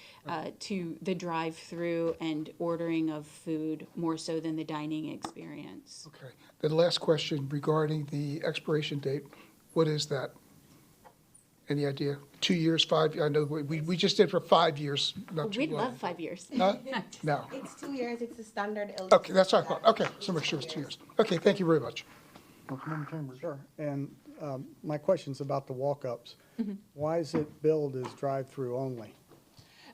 to the drive-through and ordering of food more so than the dining experience. Okay. The last question regarding the expiration date, what is that? Any idea? 2 years, 5? I know we just did for 5 years. Not too We'd long. love 5 years. No? No. It's 2 years, it's the standard. Okay, that's what I thought. Okay, so make sure it's 2 years. Okay, thank you very much. Councilmember Chambers. Sure. And my question's about the walk-ups. Why is it billed as drive-through only?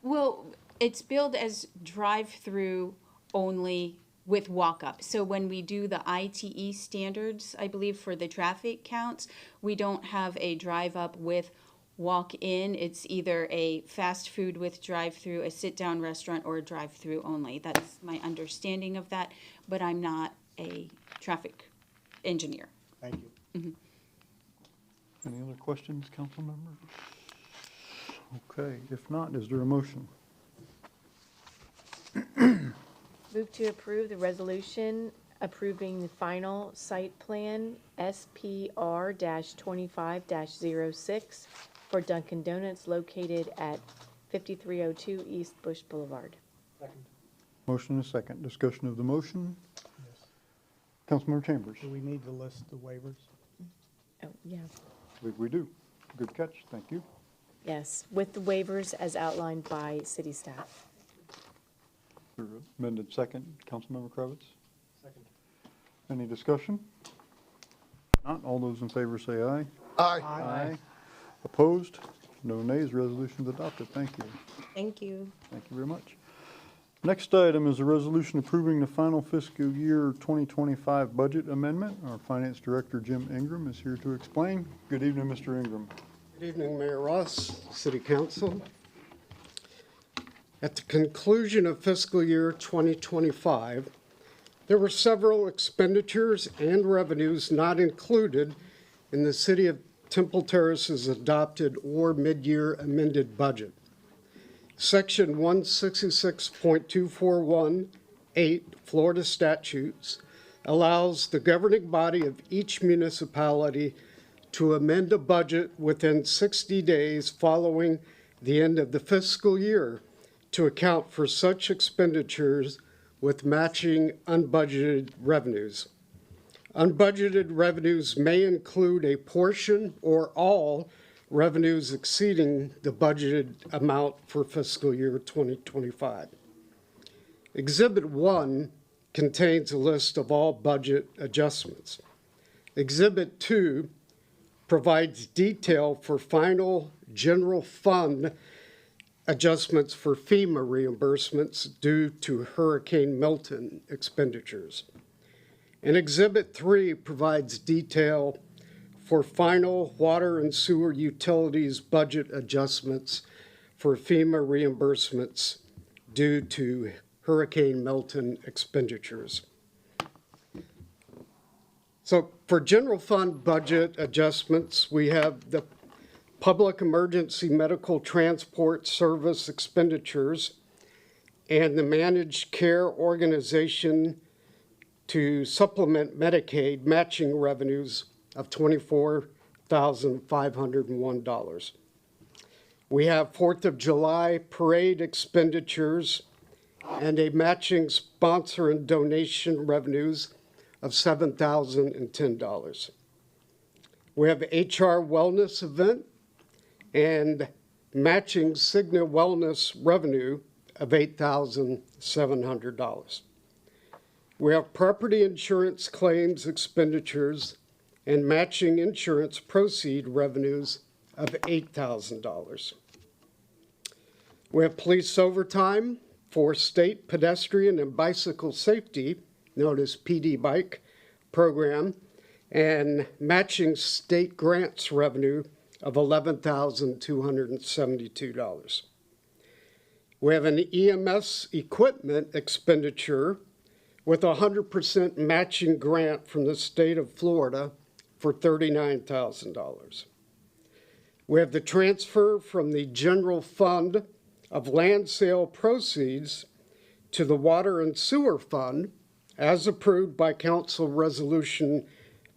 Well, it's billed as drive-through only with walk-up. So when we do the ITE standards, I believe for the traffic counts, we don't have a drive-up with walk-in. It's either a fast food with drive-through, a sit-down restaurant, or a drive-through only. That's my understanding of that, but I'm not a traffic engineer. Thank you. Any other questions, council members? Okay, if not, is there a motion? Move to approve the resolution approving the final site plan SPR-25-06 for Dunkin' Donuts located at 5302 East Bush Boulevard. Motion and a second. Discussion of the motion. Councilmember Chambers. Do we need to list the waivers? Oh, yeah. We do. Good catch. Thank you. Yes, with the waivers as outlined by city staff. Amended second. Councilmember Kravitz. Second. Any discussion? Not. All those in favor say aye. Aye. Opposed? No nays. Resolution is adopted. Thank you. Thank you. Thank you very much. Next item is a resolution approving the final fiscal year 2025 budget amendment. Our Finance Director, Jim Ingram, is here to explain. Good evening, Mr. Ingram. Good evening, Mayor Ross, City Council. At the conclusion of fiscal year 2025, there were several expenditures and revenues not included in the City of Temple Terrace's adopted or mid-year amended budget. Section 166.241(8) Florida statutes allows the governing body of each municipality to amend a budget within 60 days following the end of the fiscal year to account for such expenditures with matching unbudgeted revenues. Unbudgeted revenues may include a portion or all revenues exceeding the budgeted amount for fiscal year 2025. Exhibit 1 contains a list of all budget adjustments. Exhibit 2 provides detail for final general fund adjustments for FEMA reimbursements due to Hurricane Milton expenditures. And Exhibit 3 provides detail for final water and sewer utilities budget adjustments for FEMA reimbursements due to Hurricane Milton expenditures. So for general fund budget adjustments, we have the public emergency medical transport service expenditures and the managed care organization to supplement Medicaid matching revenues of $24,501. We have 4th of July parade expenditures and a matching sponsor and donation revenues of $7,010. We have HR wellness event and matching Cigna wellness revenue of $8,700. We have property insurance claims expenditures and matching insurance proceed revenues of $8,000. We have police overtime for state pedestrian and bicycle safety, known as PD Bike program, and matching state grants revenue of $11,272. We have an EMS equipment expenditure with a 100% matching grant from the state of Florida for $39,000. We have the transfer from the general fund of land sale proceeds to the water and sewer fund as approved by Council Resolution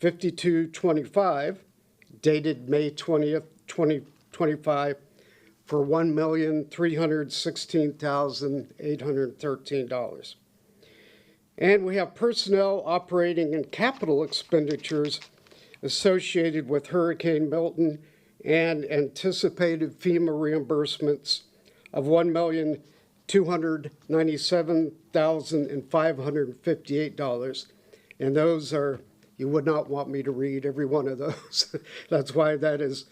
5225, dated May 20th, 2025, for $1,316,813. And we have personnel, operating, and capital expenditures associated with Hurricane Milton and anticipated FEMA reimbursements of $1,297,558. And those are, you would not want me to read every one of those. That's why that is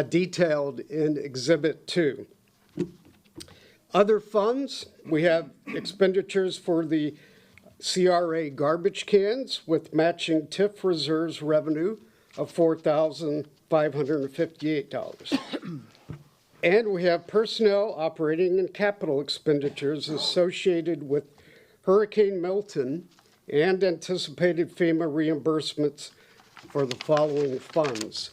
detailed in Exhibit 2. Other funds, we have expenditures for the CRA garbage cans with matching TIF reserves revenue of $4,558. And we have personnel, operating, and capital expenditures associated with Hurricane Milton and anticipated FEMA reimbursements for the following funds.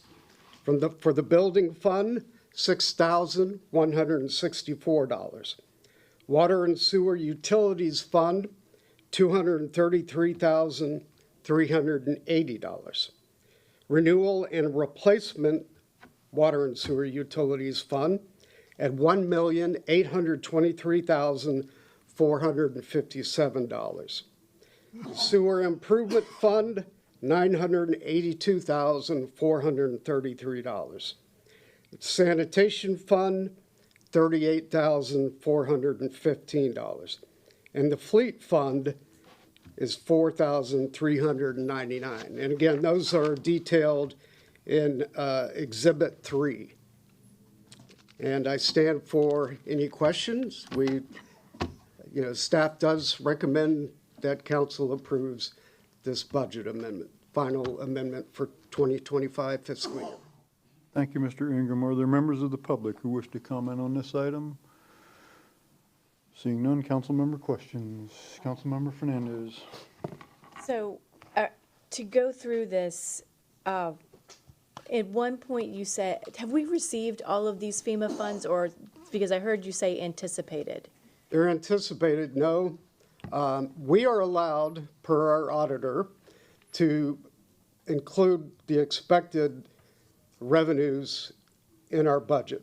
For the building fund, $6,164. Water and sewer utilities fund, $233,380. Renewal and replacement water and sewer utilities fund at $1,823,450. $457. Sewer Improvement Fund, $982,433. Sanitation Fund, $38,415. And the Fleet Fund is $4,399. And again, those are detailed in Exhibit 3. And I stand for any questions. Staff does recommend that council approves this budget amendment, final amendment for 2025 fiscal year. Thank you, Mr. Ingram. Are there members of the public who wish to comment on this item? Seeing none, council member questions. Councilmember Fernandez. So, to go through this, at one point you said, have we received all of these FEMA funds, or, because I heard you say anticipated? They're anticipated, no. We are allowed, per our auditor, to include the expected revenues in our budget.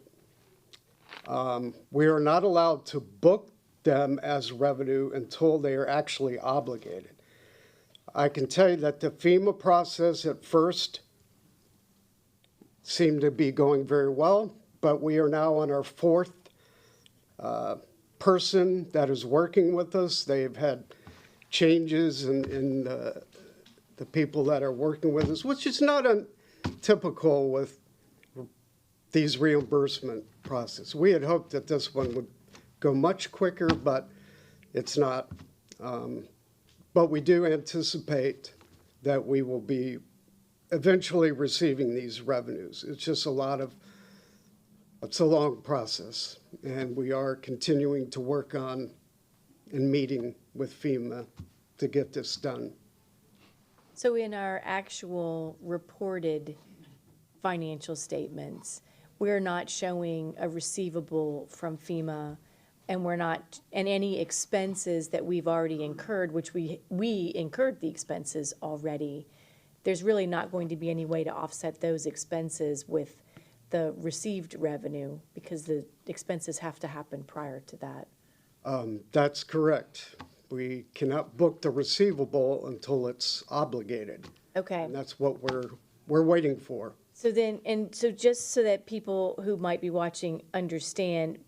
We are not allowed to book them as revenue until they are actually obligated. I can tell you that the FEMA process at first seemed to be going very well, but we are now on our fourth person that is working with us. They've had changes in the people that are working with us, which is not untypical with these reimbursement process. We had hoped that this one would go much quicker, but it's not. But we do anticipate that we will be eventually receiving these revenues. It's just it's a long process, and we are continuing to work on and meeting with FEMA to get this done. So in our actual reported financial statements, we're not showing a receivable from FEMA, and and any expenses that we've already incurred, which we incurred the expenses already, there's really not going to be any way to offset those expenses with the received revenue, because the expenses have to happen prior to that. That's correct. We cannot book the receivable until it's obligated. Okay. And that's what we're waiting for. So then, so just so that people who might be watching understand,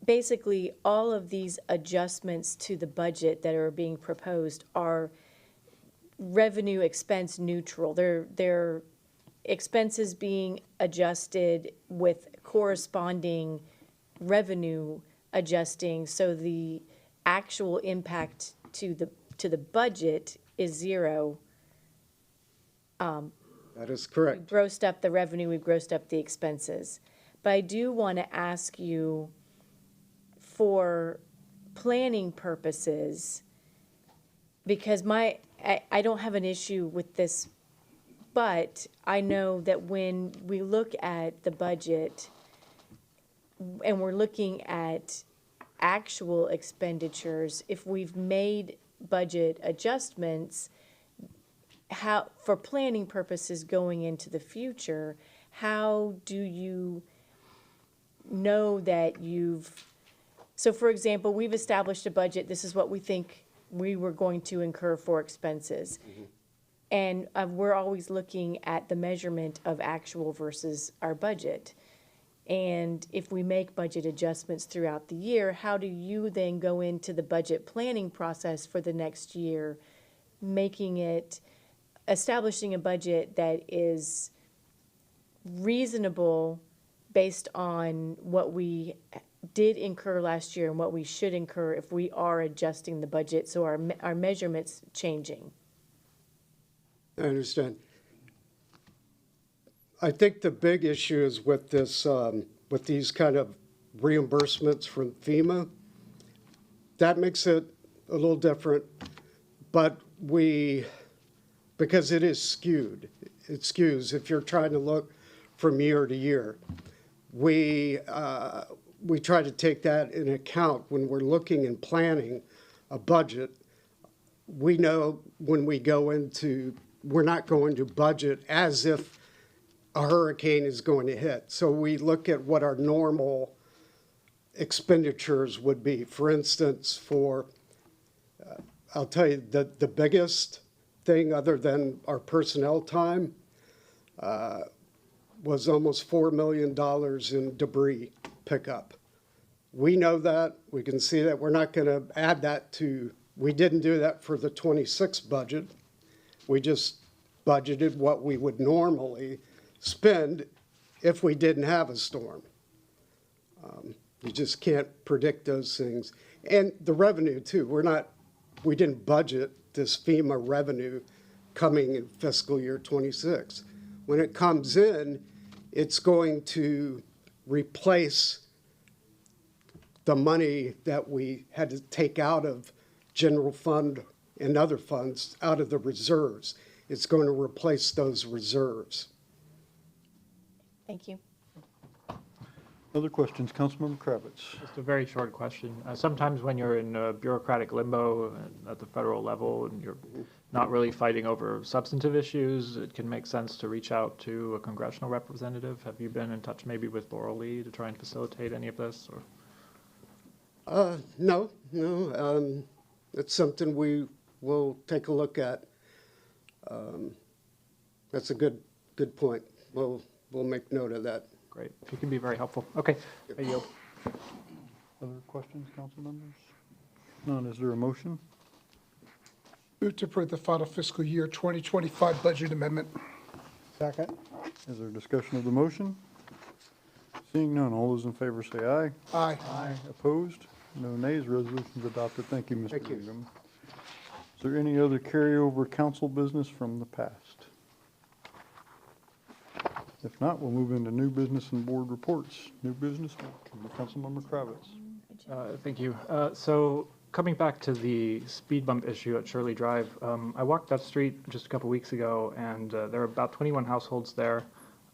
basically all of these adjustments to the budget that are being proposed are revenue expense neutral. They're expenses being adjusted with corresponding revenue adjusting, so the actual impact to the budget is zero. That is correct. We've grossed up the revenue, we've grossed up the expenses. But I do want to ask you, for planning purposes, because I don't have an issue with this, but I know that when we look at the budget and we're looking at actual expenditures, if we've made budget adjustments, how, for planning purposes going into the future, how do you know that so for example, we've established a budget, this is what we think we were going to incur for expenses. Mm-hmm. And we're always looking at the measurement of actual versus our budget. And if we make budget adjustments throughout the year, how do you then go into the budget planning process for the next year, establishing a budget that is reasonable based on what we did incur last year and what we should incur if we are adjusting the budget, so our measurements changing? I understand. I think the big issue is with this, with these kind of reimbursements from FEMA. That makes it a little different, but because it is skewed. It skews if you're trying to look from year to year. We try to take that into account when we're looking and planning a budget. We know when we're not going to budget as if a hurricane is going to hit. So we look at what our normal expenditures would be. For instance, I'll tell you, the biggest thing other than our personnel time was almost $4 million in debris pickup. We know that. We can see that. We're not going to add that to, we didn't do that for the 26 budget. We just budgeted what we would normally spend if we didn't have a storm. You just can't predict those things. And the revenue too. We didn't budget this FEMA revenue coming in fiscal year 26. When it comes in, it's going to replace the money that we had to take out of general fund and other funds out of the reserves. It's going to replace those reserves. Thank you. Other questions, Councilmember Kravitz? Just a very short question. Sometimes when you're in bureaucratic limbo at the federal level and you're not really fighting over substantive issues, it can make sense to reach out to a congressional representative. Have you been in touch maybe with Laurel Lee to try and facilitate any of this? Or? No. It's something we will take a look at. That's a good point. We'll make note of that. Great. If you can be very helpful. Okay. I yield. Other questions, council members? None. Is there a motion? Move to approve the final fiscal year 2025 budget amendment. Second. Is there discussion of the motion? Seeing none, all those in favor say aye. Aye. Aye. Opposed? No nays. Resolution's adopted. Thank you, Mr. Ingham. Is there any other carryover council business from the past? If not, we'll move into new business and board reports. New business, Councilmember Kravitz. Thank you. So coming back to the speed bump issue at Shirley Drive, I walked that street just a couple weeks ago, and there are about 21 households there.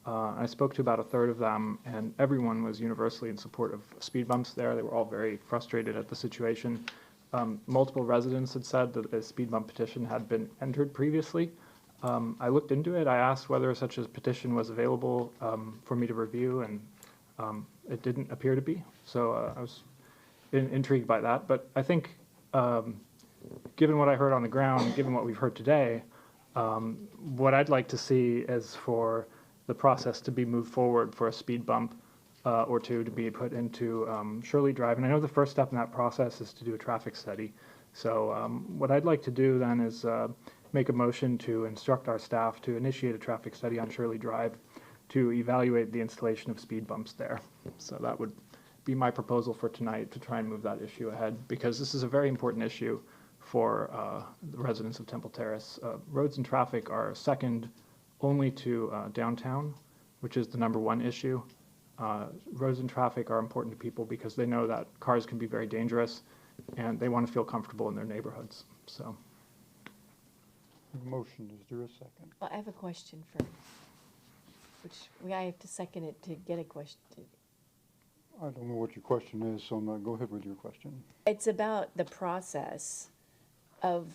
I spoke to about a third of them, and everyone was universally in support of speed bumps there. They were all very frustrated at the situation. Multiple residents had said that a speed bump petition had been entered previously. I looked into it. I asked whether such a petition was available for me to review, and it didn't appear to be. So I was intrigued by that. But I think, given what I heard on the ground, given what we've heard today, what I'd like to see is for the process to be moved forward for a speed bump or two to be put into Shirley Drive. And I know the first step in that process is to do a traffic study. So what I'd like to do then is make a motion to instruct our staff to initiate a traffic study on Shirley Drive to evaluate the installation of speed bumps there. So that would be my proposal for tonight, to try and move that issue ahead, because this is a very important issue for the residents of Temple Terrace. Roads and traffic are second only to downtown, which is the #1 issue. Roads and traffic are important to people because they know that cars can be very dangerous, and they want to feel comfortable in their neighborhoods. So. Motion, is there a second? Well, I have a question first, which I have to second it to get a question. I don't know what your question is, so I'm not, go ahead with your question. It's about the process of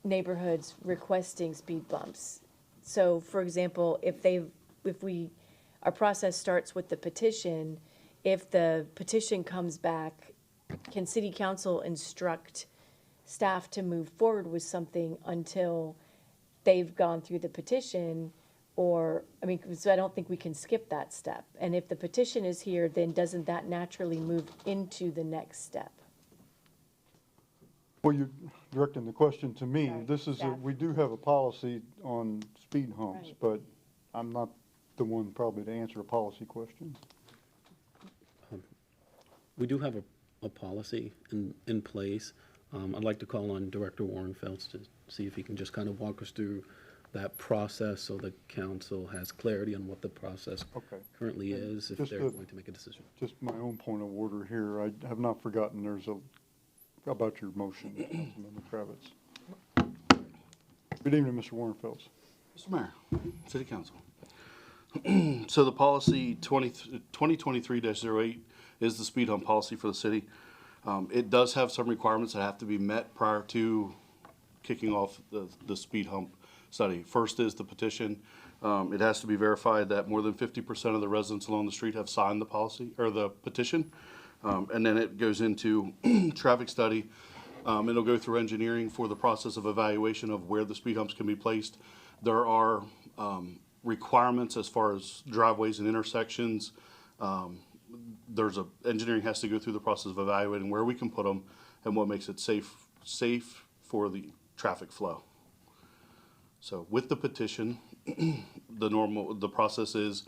neighborhoods requesting speed bumps. So, for example, our process starts with the petition. If the petition comes back, can city council instruct staff to move forward with something until they've gone through the petition? Or, so I don't think we can skip that step. And if the petition is here, then doesn't that naturally move into the next step? Well, you're directing the question to me. Sorry, This is, staff. we do have a policy on speed humps, Right. but I'm not the one probably to answer a policy question. We do have a policy in place. I'd like to call on Director Warren Phelps to see if he can just kind of walk us through that process so the council has clarity on what the process currently is if Just they're going to make a decision. Just my own point of order here. I have not forgotten about your motion, Councilmember Kravitz. Good evening, Mr. Warren Phelps. Mr. Mayor, City Council. So the policy 2023-08 is the speed hump policy for the city. It does have some requirements that have to be met prior to kicking off the speed hump study. First is the petition. It has to be verified that more than 50% of the residents along the street have signed the policy or the petition. And then it goes into traffic study. It'll go through engineering for the process of evaluation of where the speed humps can be placed. There are requirements as far as driveways and intersections. Engineering has to go through the process of evaluating where we can put them and what makes it safe for the traffic flow. So with the petition, the process is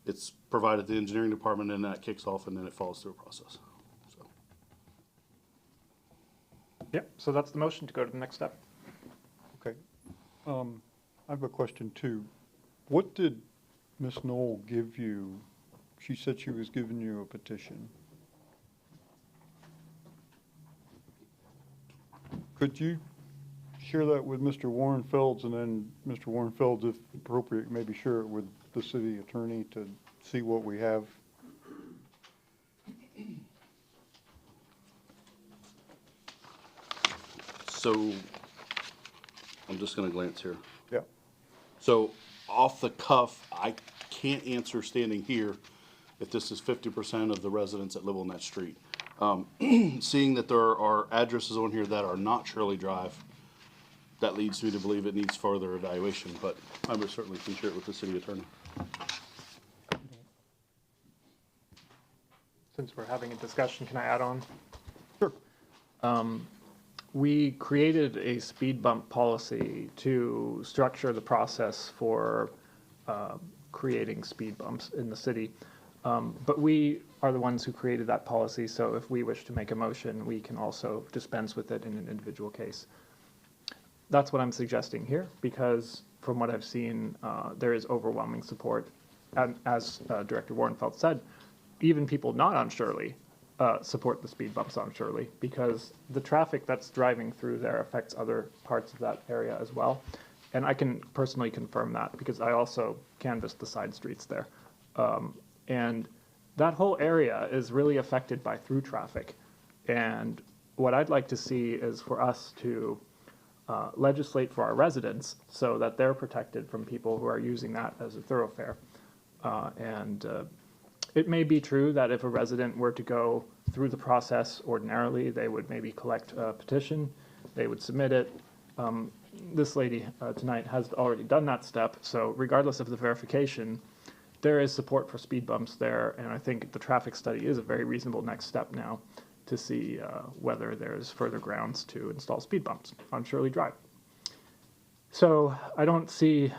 it's provided to the engineering department and that kicks off and then it follows through a process. So. Yep, so that's the motion to go to the next step. Okay. I have a question too. What did Ms. Knoll give you? She said she was giving you a petition. Could you share that with Mr. Warrenfelds, and then Mr. Warrenfelds, if appropriate, maybe share it with the city attorney to see what we have? So I'm just going to glance here. Yeah. So off the cuff, I can't answer standing here if this is 50% of the residents that live on that street. Seeing that there are addresses on here that are not Shirley Drive, that leads me to believe it needs further evaluation, but I would certainly can share it with the city attorney. Since we're having a discussion, can I add on? Sure. We created a speed bump policy to structure the process for creating speed bumps in the city. But we are the ones who created that policy, so if we wish to make a motion, we can also dispense with it in an individual case. That's what I'm suggesting here, because from what I've seen, there is overwhelming support. And as Director Warrenfeld said, even people not on Shirley support the speed bumps on Shirley, because the traffic that's driving through there affects other parts of that area as well. And I can personally confirm that, because I also canvassed the side streets there. And that whole area is really affected by through traffic. And what I'd like to see is for us to legislate for our residents so that they're protected from people who are using that as a thoroughfare. It may be true that if a resident were to go through the process ordinarily, they would maybe collect a petition, they would submit it. This lady tonight has already done that step, so regardless of the verification, there is support for speed bumps there, and I think the traffic study is a very reasonable next step now to see whether there's further grounds to install speed bumps on Shirley Drive. So I don't see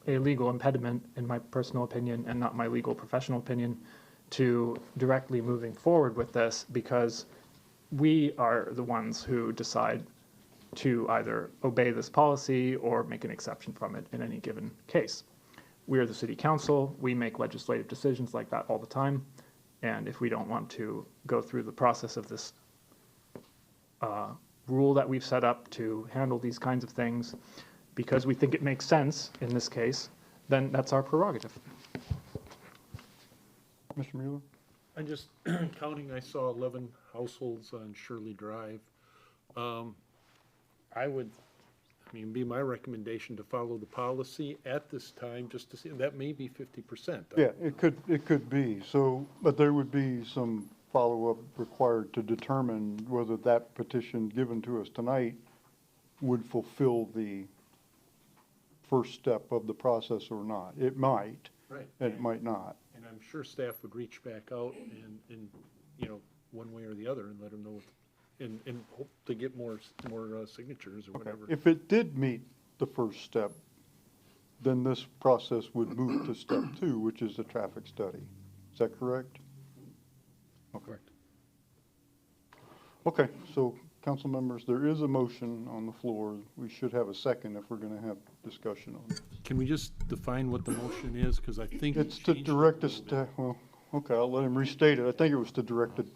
a legal impediment, in my personal opinion, and not my legal professional opinion, to directly moving forward with this, because we are the ones who decide to either obey this policy or make an exception from it in any given case. We are the city council, we make legislative decisions like that all the time, and if we don't want to go through the process of this rule that we've set up to handle these kinds of things, because we think it makes sense in this case, then that's our prerogative. Mr. Mueller? I'm just counting, I saw 11 households on Shirley Drive. Be my recommendation to follow the policy at this time, just to see, that may be 50%. Yeah, it could be. So, but there would be some follow-up required to determine whether that petition given to us tonight would fulfill the first step of the process or not. It might, Right. and it might not. And I'm sure staff would reach back out and one way or the other and let them know, and hope to get more signatures or whatever. If it did meet the first step, then this process would move to step 2, which is the traffic study. Is that correct? Correct. Okay, so council members, there is a motion on the floor. We should have a second if we're going to have discussion on it. Can we just define what the motion is? Because I think It's to direct us to, well, okay, I'll let him restate it. I think it was to direct it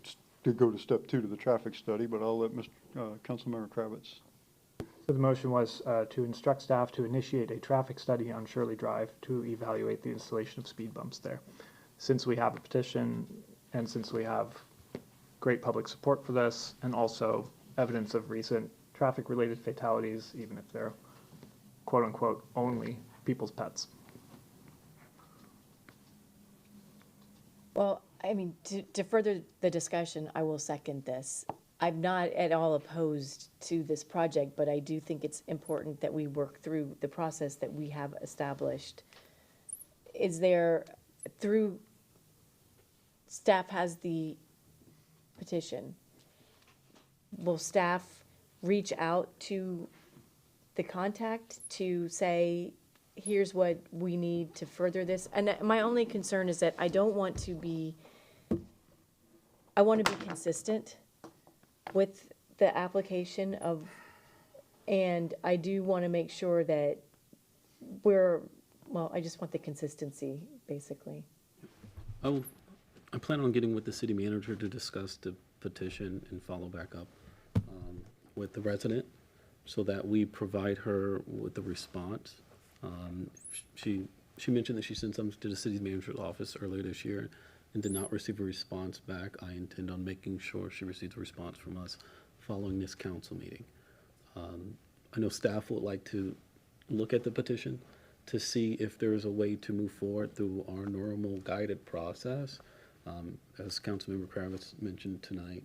to go to step 2 to the traffic study, but I'll let Councilmember Kravitz. So the motion was to instruct staff to initiate a traffic study on Shirley Drive to evaluate the installation of speed bumps there. Since we have a petition and since we have great public support for this and also evidence of recent traffic-related fatalities, even if they're quote-unquote only people's pets. Well, I mean, to further the discussion, I will second this. I'm not at all opposed to this project, but I do think it's important that we work through the process that we have established. Is there, through, staff has the petition. Will staff reach out to the contact to say, here's what we need to further this? And my only concern is that I don't want to be, I want to be consistent with the application of, and I do want to make sure that I just want the consistency, basically. I plan on getting with the city manager to discuss the petition and follow back up with the resident so that we provide her with a response. She mentioned that she sent some to the city manager's office earlier this year and did not receive a response back. I intend on making sure she receives a response from us following this council meeting. I know staff would like to look at the petition to see if there is a way to move forward through our normal guided process. As Councilmember Kravitz mentioned tonight,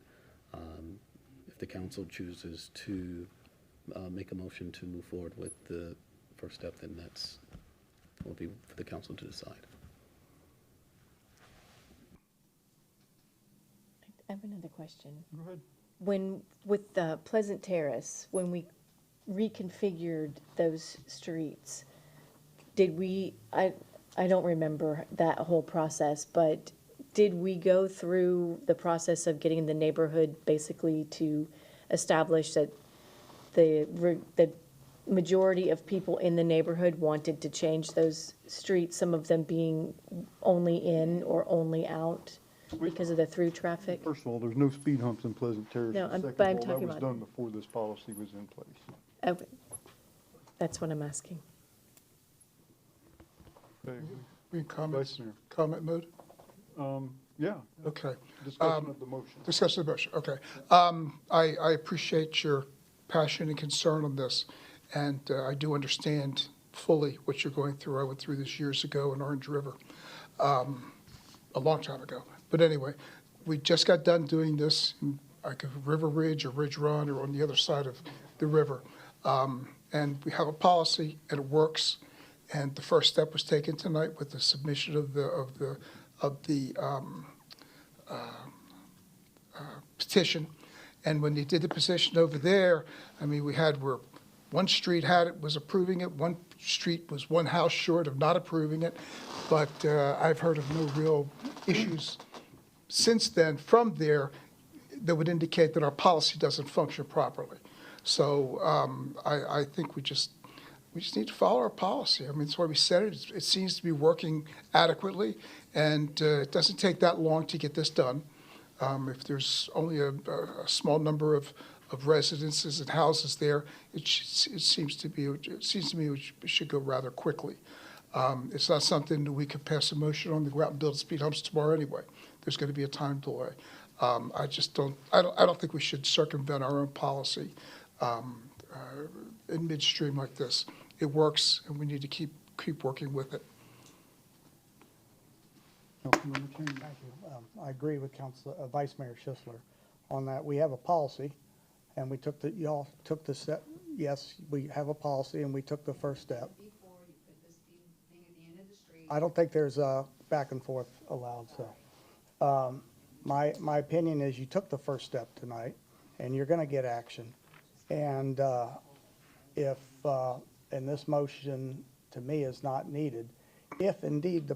if the council chooses to make a motion to move forward with the first step, then that's will be for the council to decide. I have another question. Go ahead. When, with the Pleasant Terrace, when we reconfigured those streets, did we, I don't remember that whole process, but did we go through the process of getting the neighborhood basically to establish that the majority of people in the neighborhood wanted to change those streets, some of them being only in or only out because of the through traffic? First of all, there's no speed humps in Pleasant Terrace. No, Second but I'm of all, talking that was about- done before this policy was in place. Okay, that's what I'm asking. Okay. We in comments, Vice Mayor. comment mode? Yeah. Okay. Discussion of the motion. Discussion of the motion, okay. I appreciate your passion and concern on this, and I do understand fully what you're going through. I went through this years ago in Orange River, a long time ago. But anyway, we just got done doing this in like a River Ridge or Ridge Run or on the other side of the river. And we have a policy, and it works. And the first step was taken tonight with the submission of the petition. And when they did the petition over there, I mean, we had where one street was approving it, one street was one house short of not approving it. But I've heard of no real issues since then from there that would indicate that our policy doesn't function properly. So I think we just need to follow our policy. I mean, that's why we said it. It seems to be working adequately, and it doesn't take that long to get this done. If there's only a small number of residences and houses there, it seems to me it should go rather quickly. It's not something that we could pass a motion on to go out and build speed humps tomorrow anyway. There's going to be a time delay. I don't think we should circumvent our own policy in midstream like this. It works, and we need to keep working with it. Councilmember Cheney. Thank you. I agree with Vice Mayor Schisler on that. We have a policy, and y'all took the step. Yes, we have a policy, and we took the first step. Before you put this thing at the end of the street. I don't think there's a back and forth allowed, so. My opinion is you took the first step tonight, and you're gonna get action. And if, and this motion to me is not needed, if indeed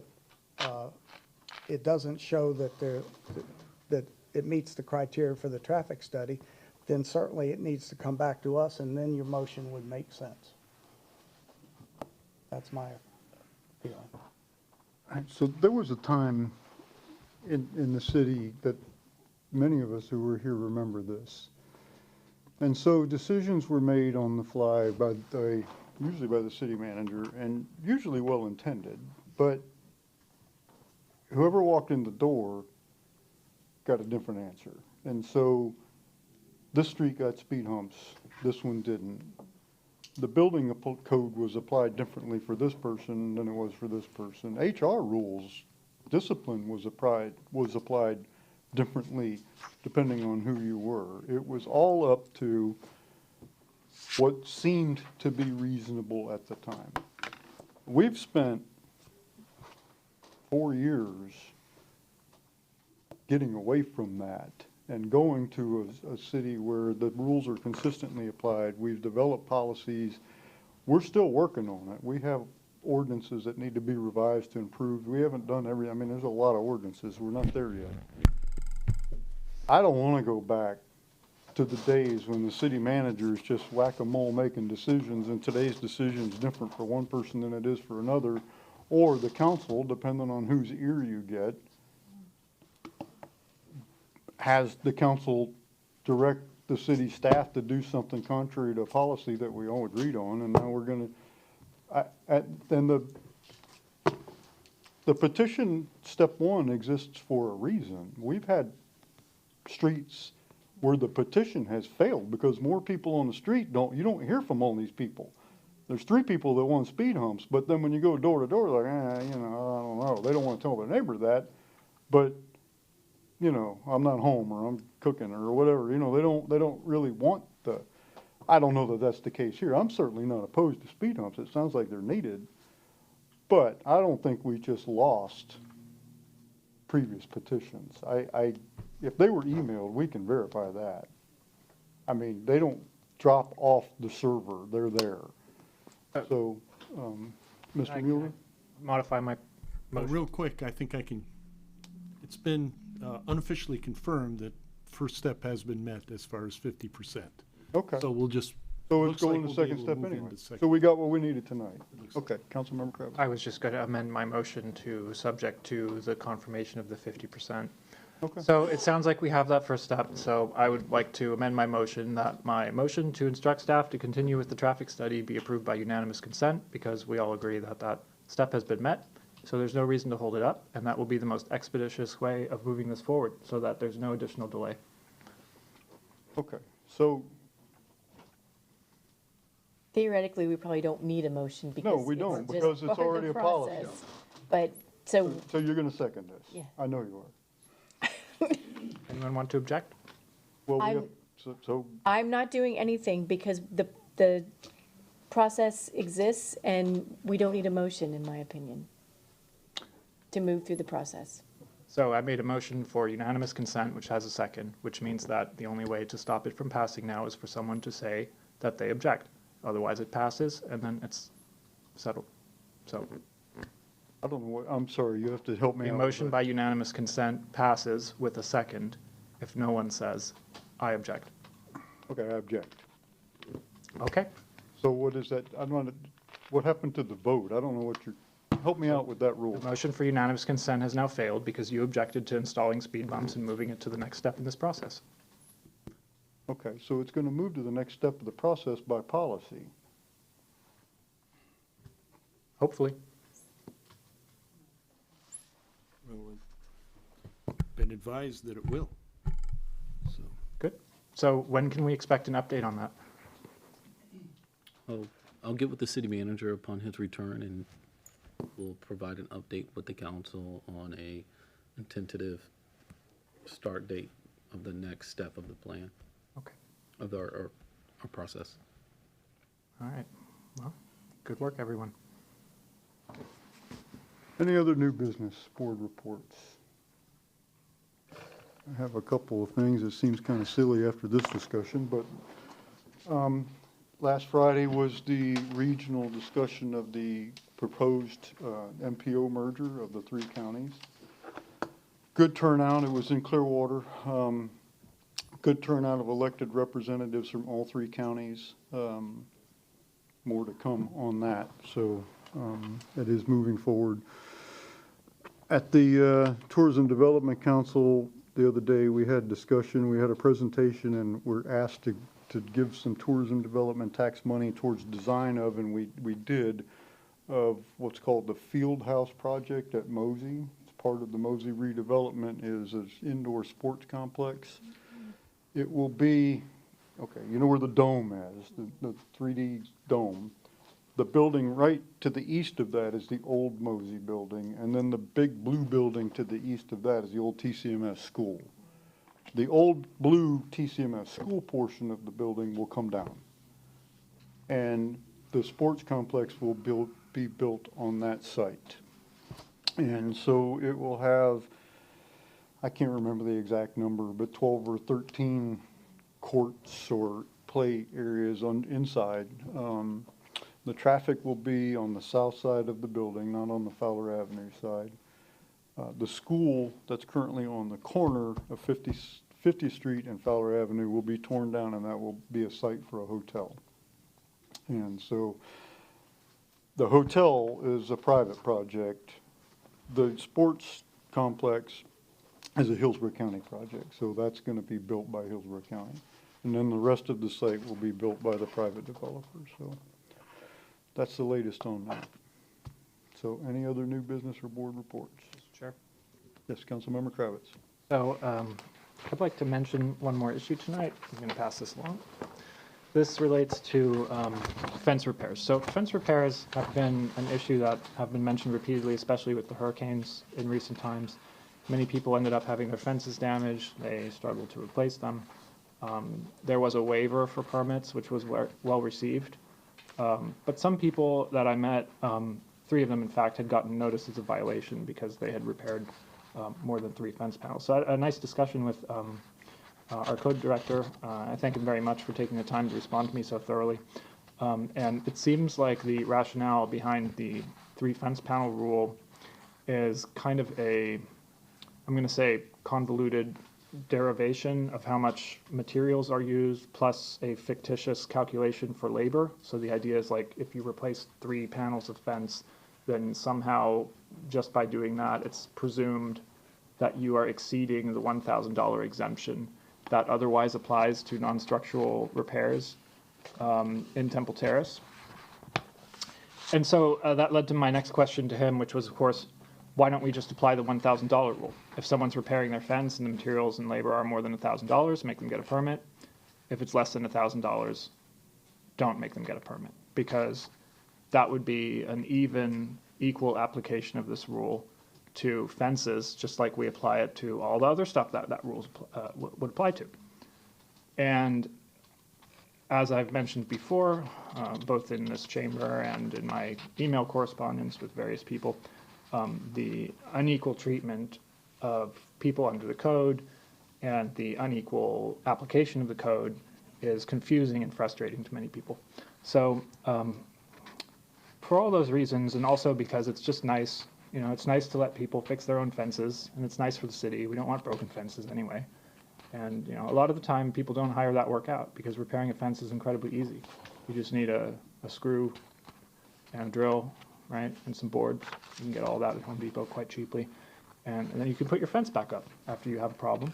it doesn't show that it meets the criteria for the traffic study, then certainly it needs to come back to us, and then your motion would make sense. That's my feeling. So there was a time in the city that many of us who were here remember this. And so decisions were made on the fly usually by the city manager, and usually well-intended, but whoever walked in the door got a different answer. And so this street got speed humps, this one didn't. The building code was applied differently for this person than it was for this person. HR rules discipline was applied differently depending on who you were. It was all up to what seemed to be reasonable at the time. We've spent 4 years getting away from that and going to a city where the rules are consistently applied. We've developed policies. We're still working on it. We have ordinances that need to be revised to improve. We haven't done I mean, there's a lot of ordinances. We're not there yet. I don't want to go back to the days when the city manager is just whack-a-mole making decisions, and today's decision is different for one person than it is for another, or the council, depending on whose ear you get, has the council direct the city staff to do something contrary to a policy that we all agreed on, and now we're gonna, and the petition, step one, exists for a reason. We've had streets where the petition has failed because more people on the street you don't hear from all these people. There's 3 people that want speed humps, but then when you go door to door, they're like, I don't know. They don't want to tell their neighbor that, but I'm not home or I'm cooking or whatever. They don't really want I don't know that that's the case here. I'm certainly not opposed to speed humps. It sounds like they're needed, but I don't think we just lost previous petitions. If they were emailed, we can verify that. I mean, they don't drop off the server. They're there. So, Mr. Mueller? Modify my Well, motion. real quick, I think I can, it's been unofficially confirmed that first step has been met as far as 50%. Okay. So we'll just. So looks it's going like to we'll be second able to step move anyway. into second. So we got what we needed tonight. Okay, Councilmember Kravitz. I was just going to amend my motion to subject to the confirmation of the 50%. Okay. So it sounds like we have that first step, so I would like to amend my motion that my motion to instruct staff to continue with the traffic study be approved by unanimous consent, because we all agree that that step has been met, so there's no reason to hold it up, and that will be the most expeditious way of moving this forward, so that there's no additional delay. Okay, so, Theoretically, we probably don't need a motion because. no, we don't, just because it's part of the already a policy. process. But, so, So you're going to second this? Yeah. I know you are. Anyone want to object? Well, we I'm- have, so I'm not doing anything because the process exists and we don't need a motion, in my opinion, to move through the process. So I made a motion for unanimous consent, which has a second, which means that the only way to stop it from passing now is for someone to say that they object. Otherwise, it passes, and then it's settled. So I don't know what, I'm sorry, you have to help me the out. motion by unanimous consent passes with a second if no one says, I object. Okay, I object. Okay? So what is that, what happened to the vote? I don't know what help me out with that rule. The motion for unanimous consent has now failed because you objected to installing speed bumps and moving it to the next step in this process. Okay, so it's going to move to the next step of the process by policy. Hopefully. Well, we've been advised that it will. So, Good. So when can we expect an update on that? I'll get with the city manager upon his return, and we'll provide an update with the council on a tentative start date of the next step of the plan, Okay. of our process. All right. Well, good work, everyone. Any other new business, board reports? I have a couple of things. It seems kind of silly after this discussion, but last Friday was the regional discussion of the proposed MPO merger of the 3 counties. Good turnout. It was in Clearwater. Good turnout of elected representatives from all 3 counties. More to come on that. So it is moving forward. At the Tourism Development Council the other day, we had discussion, we had a presentation, and we're asked to give some tourism development tax money towards design of, and we did, of what's called the Field House project at Mosey. It's part of the Mosey redevelopment, is an indoor sports complex. It will be, okay, you know where the dome is, the 3D dome. The building right to the east of that is the old Mosey building, and then the big blue building to the east of that is the old TCMS school. The old blue TCMS school portion of the building will come down. And the sports complex will be built on that site. And so it will have, I can't remember the exact number, but 12 or 13 courts or play areas on inside. The traffic will be on the south side of the building, not on the Fowler Avenue side. The school that's currently on the corner of 50th Street and Fowler Avenue will be torn down, and that will be a site for a hotel. And so the hotel is a private project. The sports complex is a Hillsborough County project, so that's going to be built by Hillsborough County. And then the rest of the site will be built by the private developers. So that's the latest on that. So any other new business or board reports? Chair. Yes, Councilmember Kravitz. So I'd like to mention one more issue tonight. I'm going to pass this along. This relates to fence repairs. So fence repairs have been an issue that have been mentioned repeatedly, especially with the hurricanes in recent times. Many people ended up having their fences damaged. They struggled to replace them. There was a waiver for permits, which was well received. But some people that I met, 3 of them, in fact, had gotten notices of violation because they had repaired more than 3 fence panels. So I had a nice discussion with our code director. I thank him very much for taking the time to respond to me so thoroughly. And it seems like the rationale behind the 3 fence panel rule is kind of a, I'm going to say, convoluted derivation of how much materials are used plus a fictitious calculation for labor. So the idea is like if you replace 3 panels of fence, then somehow just by doing that, it's presumed that you are exceeding the $1,000 exemption that otherwise applies to non-structural repairs in Temple Terrace. And so that led to my next question to him, which was, of course, why don't we just apply the $1,000 rule? If someone's repairing their fence and the materials and labor are more than $1,000, make them get a permit. If it's less than $1,000, don't make them get a permit, because that would be an equal application of this rule to fences, just like we apply it to all the other stuff that rules would apply to. And as I've mentioned before, both in this chamber and in my email correspondence with various people, the unequal treatment of people under the code and the unequal application of the code is confusing and frustrating to many people. So for all those reasons, and also because it's just nice, you know, it's nice to let people fix their own fences, and it's nice for the city. We don't want broken fences anyway. And, you know, a lot of the time people don't hire that work out because repairing a fence is incredibly easy. You just need a screw and a drill, right, and some boards. You can get all that at Home Depot quite cheaply. And then you can put your fence back up after you have a problem.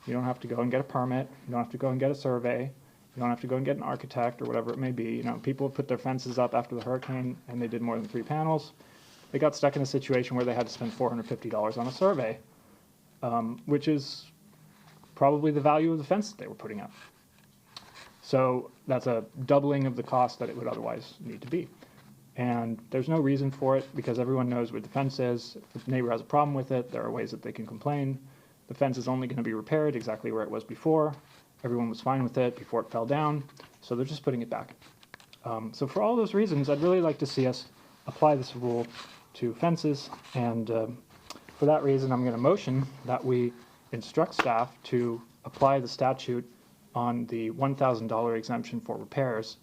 You don't have to go and get a permit. You don't have to go and get a survey. You don't have to go and get an architect or whatever it may be. You know, people put their fences up after the hurricane and they did more than 3 panels. They got stuck in a situation where they had to spend $450 on a survey, which is probably the value of the fence that they were putting up. So that's a doubling of the cost that it would otherwise need to be. And there's no reason for it because everyone knows where the fence is. If the neighbor has a problem with it, there are ways that they can complain. The fence is only going to be repaired exactly where it was before. Everyone was fine with it before it fell down, so they're just putting it back. So for all those reasons, I'd really like to see us apply this rule to fences, and for that reason, I'm going to motion that we instruct staff to apply the statute on the $1,000 exemption for repairs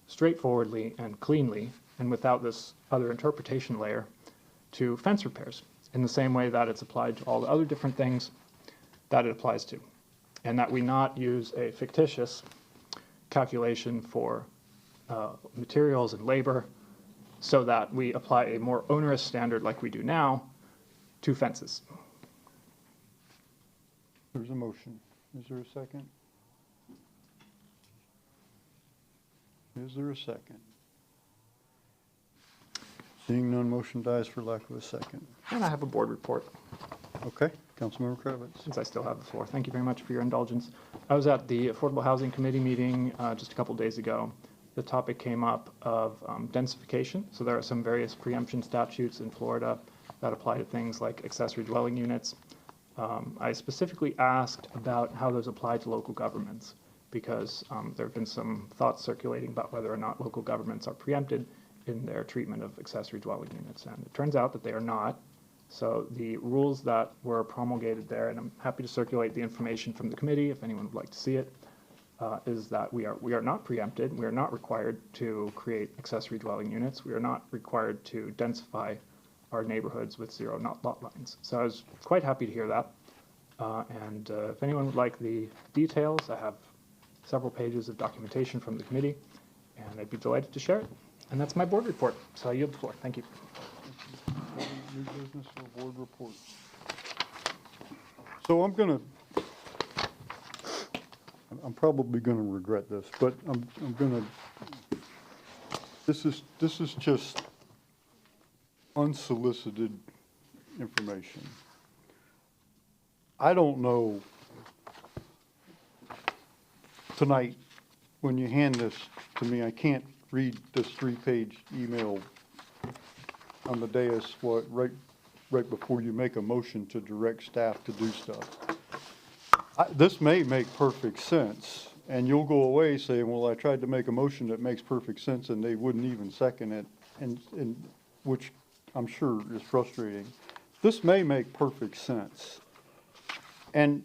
straightforwardly and cleanly, and without this other interpretation layer, to fence repairs in the same way that it's applied to all the other different things that it applies to, and that we not use a fictitious calculation for materials and labor so that we apply a more onerous standard like we do now to fences. There's a motion. Is there a second? Is there a second? Seeing none, motion dies for lack of a second. And I have a board report. Okay, Councilmember Kravitz. Since I still have the floor. Thank you very much for your indulgence. I was at the Affordable Housing Committee meeting just a couple days ago, the topic came up of densification. So there are some various preemption statutes in Florida that apply to things like accessory dwelling units. I specifically asked about how those apply to local governments because there have been some thoughts circulating about whether or not local governments are preempted in their treatment of accessory dwelling units. And it turns out that they are not. So the rules that were promulgated there, and I'm happy to circulate the information from the committee if anyone would like to see it, is that we are not preempted. We are not required to create accessory dwelling units. We are not required to densify our neighborhoods with zero lot lines. So I was quite happy to hear that. And if anyone would like the details, I have several pages of documentation from the committee, and I'd be delighted to share it. And that's my board report. So I yield the floor. Thank you. New business or board report? So I'm probably gonna regret this, but this is just unsolicited information. I don't know tonight, when you hand this to me, I can't read this 3-page email on the dais, right before you make a motion to direct staff to do stuff. This may make perfect sense, and you'll go away saying, well, I tried to make a motion that makes perfect sense, and they wouldn't even second it, and which I'm sure is frustrating. This may make perfect sense, and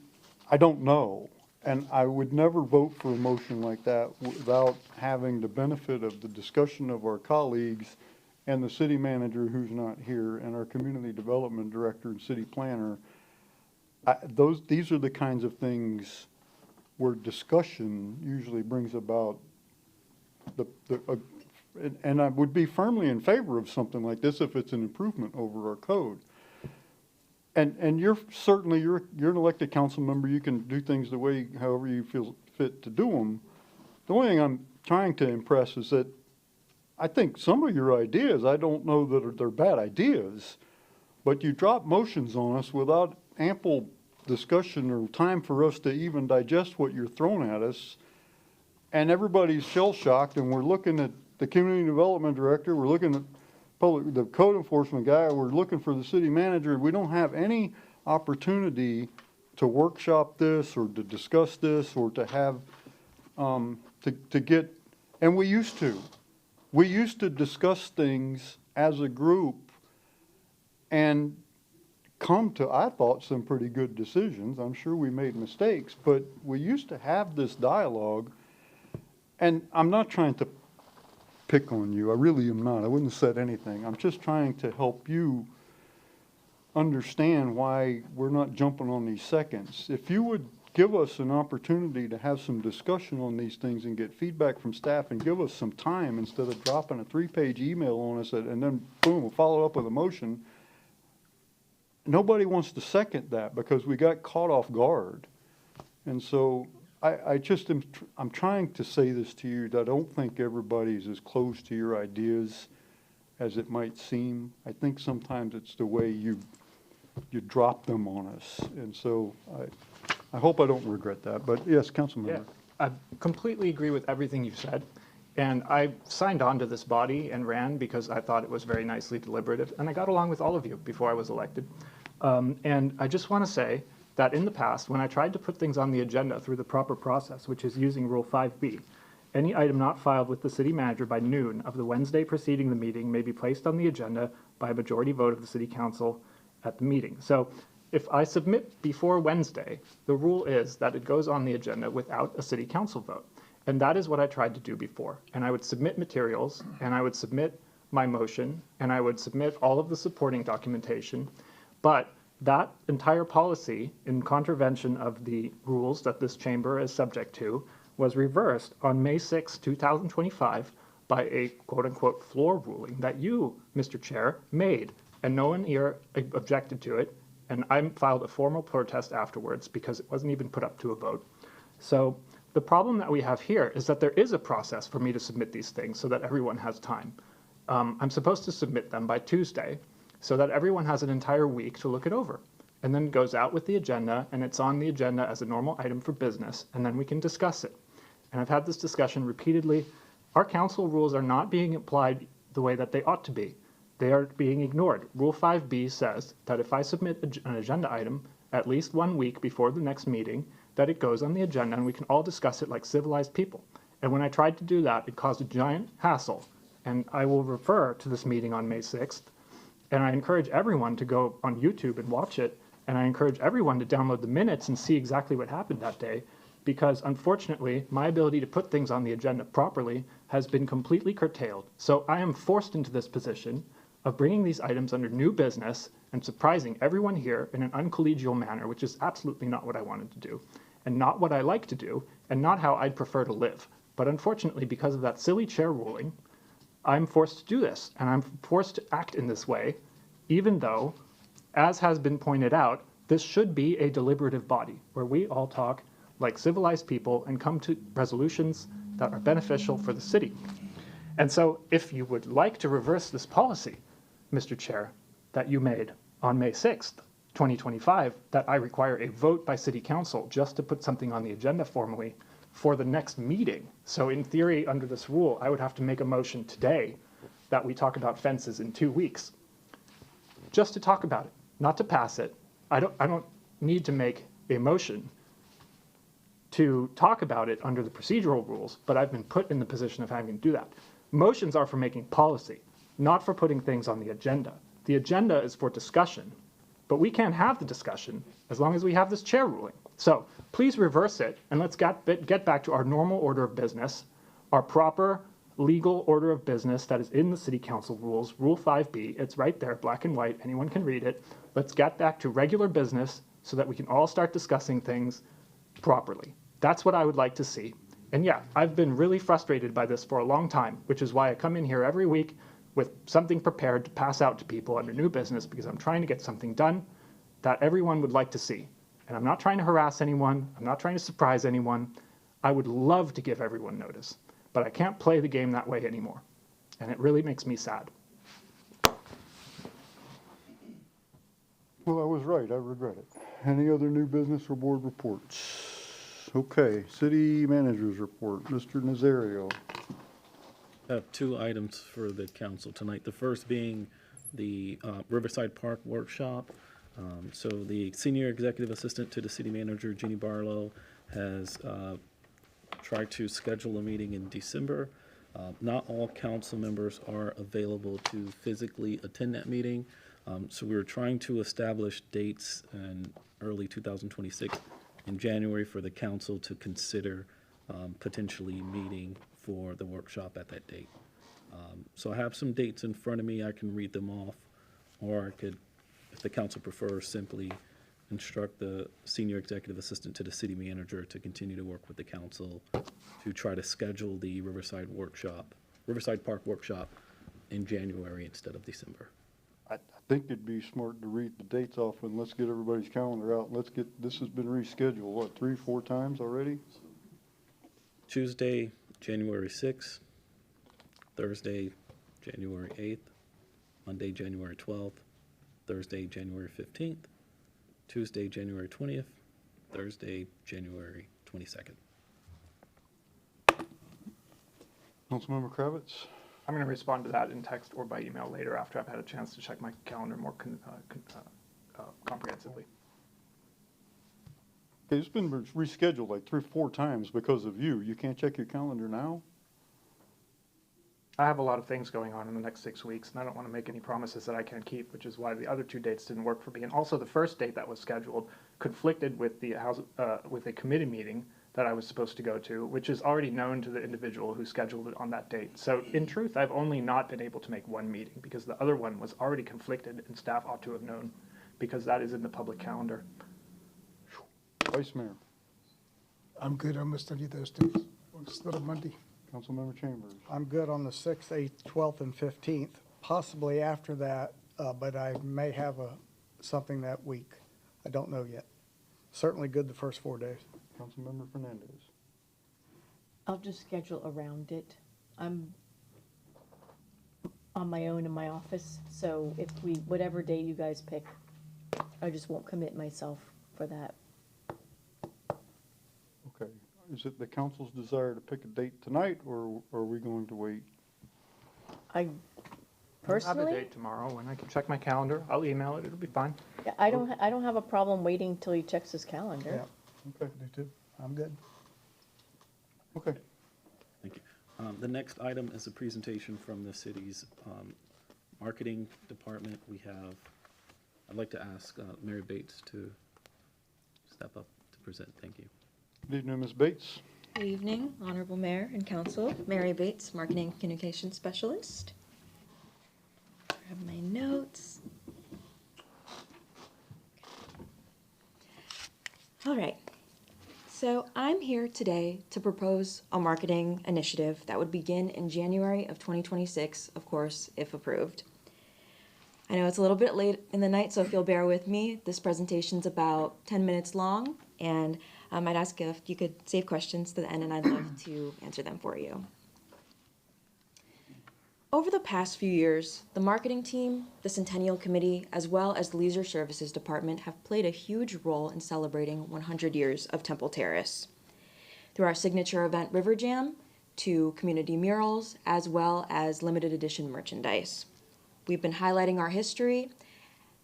I don't know. And I would never vote for a motion like that without having the benefit of the discussion of our colleagues and the city manager who's not here and our community development director and city planner. These are the kinds of things where discussion usually brings about and I would be firmly in favor of something like this if it's an improvement over our code. And you're an elected council member. You can do things the way, however you feel fit to do them. The only thing I'm trying to impress is that I think some of your ideas, I don't know that they're bad ideas, but you drop motions on us without ample discussion or time for us to even digest what you're throwing at us. And everybody's shell-shocked, and we're looking at the community development director, we're looking at the code enforcement guy, we're looking for the city manager. We don't have any opportunity to workshop this or to discuss this or to have, to get, and we used to discuss things as a group and come to, I thought, some pretty good decisions. I'm sure we made mistakes, but we used to have this dialogue, and I'm not trying to pick on you. I really am not. I wouldn't have said anything. I'm just trying to help you understand why we're not jumping on these seconds. If you would give us an opportunity to have some discussion on these things and get feedback from staff and give us some time instead of dropping a 3-page email on us and then boom, we'll follow up with a motion. Nobody wants to second that because we got caught off guard. And so I'm trying to say this to you, that I don't think everybody's as close to your ideas as it might seem. I think sometimes it's the way you drop them on us. And so I hope I don't regret that. But yes, Councilmember. Yeah, I completely agree with everything you've said. And I signed on to this body and ran because I thought it was very nicely deliberative. And I got along with all of you before I was elected. And I just want to say that in the past, when I tried to put things on the agenda through the proper process, which is using Rule 5B, any item not filed with the city manager by noon of the Wednesday preceding the meeting may be placed on the agenda by a majority vote of the city council at the meeting. So if I submit before Wednesday, the rule is that it goes on the agenda without a city council vote. And that is what I tried to do before. And I would submit materials, and I would submit my motion, and I would submit all of the supporting documentation. But that entire policy, in contravention of the rules that this chamber is subject to, was reversed on May 6, 2025 by a quote-unquote floor ruling that you, Mr. Chair, made. And no one here objected to it. And I filed a formal protest afterwards because it wasn't even put up to a vote. So the problem that we have here is that there is a process for me to submit these things so that everyone has time. I'm supposed to submit them by Tuesday so that everyone has an entire week to look it over. And then it goes out with the agenda, and it's on the agenda as a normal item for business, and then we can discuss it. And I've had this discussion repeatedly Our council rules are not being applied the way that they ought to be. They are being ignored. Rule 5B says that if I submit an agenda item at least 1 week before the next meeting, that it goes on the agenda and we can all discuss it like civilized people. And when I tried to do that, it caused a giant hassle. And I will refer to this meeting on May 6th. And I encourage everyone to go on YouTube and watch it. And I encourage everyone to download the minutes and see exactly what happened that day. Because unfortunately, my ability to put things on the agenda properly has been completely curtailed. So I am forced into this position of bringing these items under new business and surprising everyone here in an uncollegial manner, which is absolutely not what I wanted to do, and not what I like to do, and not how I'd prefer to live. But unfortunately, because of that silly chair ruling, I'm forced to do this, and I'm forced to act in this way, even though, as has been pointed out, this should be a deliberative body, where we all talk like civilized people and come to resolutions that are beneficial for the city. And so if you would like to reverse this policy, Mr. Chair, that you made on May 6th, 2025, that I require a vote by City Council just to put something on the agenda formally for the next meeting. So in theory, under this rule, I would have to make a motion today that we talk about fences in 2 weeks, just to talk about it, not to pass it. I don't need to make a motion to talk about it under the procedural rules, but I've been put in the position of having to do that. Motions are for making policy, not for putting things on the agenda. The agenda is for discussion, but we can't have the discussion as long as we have this chair ruling. So please reverse it, and let's get back to our normal order of business, our proper legal order of business that is in the City Council rules, Rule 5B. It's right there, black and white. Anyone can read it. Let's get back to regular business so that we can all start discussing things properly. That's what I would like to see. And yeah, I've been really frustrated by this for a long time, which is why I come in here every week with something prepared to pass out to people under new business, because I'm trying to get something done that everyone would like to see. And I'm not trying to harass anyone. I'm not trying to surprise anyone. I would love to give everyone notice, but I can't play the game that way anymore. And it really makes me sad. Well, I was right. I regret it. Any other new business or board reports? Okay, city manager's report. Mr. Nazario. I have 2 items for the council tonight. The first being the Riverside Park workshop. So the senior executive assistant to the city manager, Jeannie Barlow, has tried to schedule a meeting in December. Not all council members are available to physically attend that meeting. So we were trying to establish dates in early 2026 in January for the council to consider potentially meeting for the workshop at that date. So I have some dates in front of me. I can read them off, or I could, if the council prefers, simply instruct the senior executive assistant to the city manager to continue to work with the council to try to schedule the Riverside Park workshop in January instead of December. I think it'd be smart to read the dates off and let's get everybody's calendar out. Let's get, this has been rescheduled, what, 3-4 times already? Tuesday, January 6th, Thursday, January 8th, Monday, January 12th, Thursday, January 15th, Tuesday, January 20th, Thursday, January 22nd. Councilmember Kravitz? I'm going to respond to that in text or by email later after I've had a chance to check my calendar more comprehensively. Okay, it's been rescheduled like 3-4 times because of you. You can't check your calendar now? I have a lot of things going on in the next 6 weeks, and I don't want to make any promises that I can't keep, which is why the other 2 dates didn't work for me. And also the first date that was scheduled conflicted with the with a committee meeting that I was supposed to go to, which is already known to the individual who scheduled it on that date. So in truth, I've only not been able to make 1 meeting because the other one was already conflicted and staff ought to have known because that is in the public calendar. Vice Mayor. I'm good on most any of those days. Instead of Monday. Councilmember Chambers. I'm good on the 6th, 8th, 12th, and 15th, possibly after that, but I may have something that week. I don't know yet. Certainly good the first 4 days. Councilmember Fernandez. I'll just schedule around it. I'm on my own in my office, so if whatever day you guys pick, I just won't commit myself for that. Okay. Is it the council's desire to pick a date tonight, or are we going to wait? I I have a personally, date tomorrow, and I can check my calendar. I'll email it. It'll be fine. yeah, I don't have a problem waiting till he checks his calendar. Yeah, Okay, do too. I'm good. okay. Thank you. The next item is a presentation from the city's marketing department. I'd like to ask Mary Bates to step up to present. Thank you. Good evening, Ms. Bates. Good evening, Honorable Mayor and Council. Mary Bates, Marketing Communications Specialist. Grab my notes. All right. So I'm here today to propose a marketing initiative that would begin in January of 2026, of course, if approved. I know it's a little bit late in the night, so if you'll bear with me, this presentation's about 10 minutes long, and I'd ask if you could save questions to the end, and I'd love to answer them for you. Over the past few years, the marketing team, the Centennial Committee, as well as the Leisure Services Department have played a huge role in celebrating 100 years of Temple Terrace. Through our signature event River Jam, to community murals, as well as limited edition merchandise. We've been highlighting our history,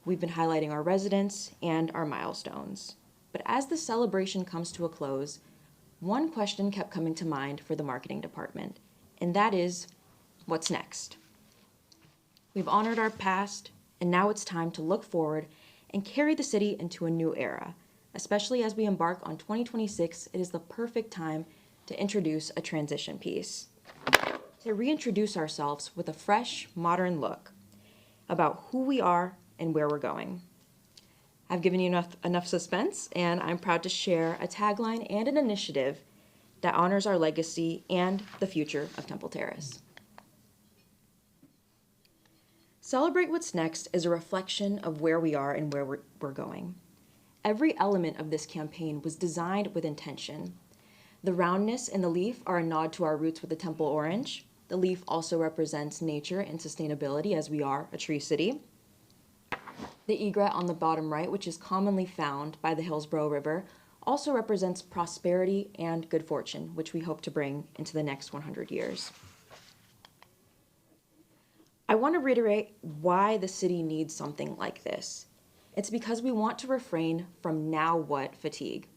we've been highlighting our residents, and our milestones. But as the celebration comes to a close, one question kept coming to mind for the marketing department, and that is, what's next? We've honored our past, and now it's time to look forward and carry the city into a new era. Especially as we embark on 2026, it is the perfect time to introduce a transition piece. To reintroduce ourselves with a fresh, modern look about who we are and where we're going. I've given you enough suspense, and I'm proud to share a tagline and an initiative that honors our legacy and the future of Temple Terrace. Celebrate What's Next is a reflection of where we are and where we're going. Every element of this campaign was designed with intention. The roundness in the leaf are a nod to our roots with the Temple orange. The leaf also represents nature and sustainability, as we are a tree city. The egret on the bottom right, which is commonly found by the Hillsborough River, also represents prosperity and good fortune, which we hope to bring into the next 100 years. I want to reiterate why the city needs something like this. It's because we want to refrain from now what fatigue.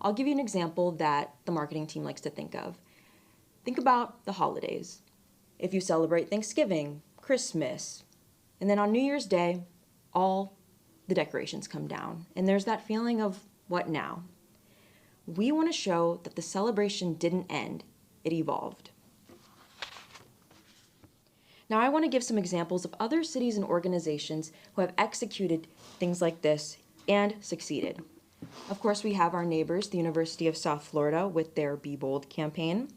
I'll give you an example that the marketing team likes to think of. Think about the holidays. If you celebrate Thanksgiving, Christmas, and then on New Year's Day, all the decorations come down, and there's that feeling of what now? We want to show that the celebration didn't end, it evolved. Now I want to give some examples of other cities and organizations who have executed things like this and succeeded. Of course, we have our neighbors, the University of South Florida, with their Be Bold campaign.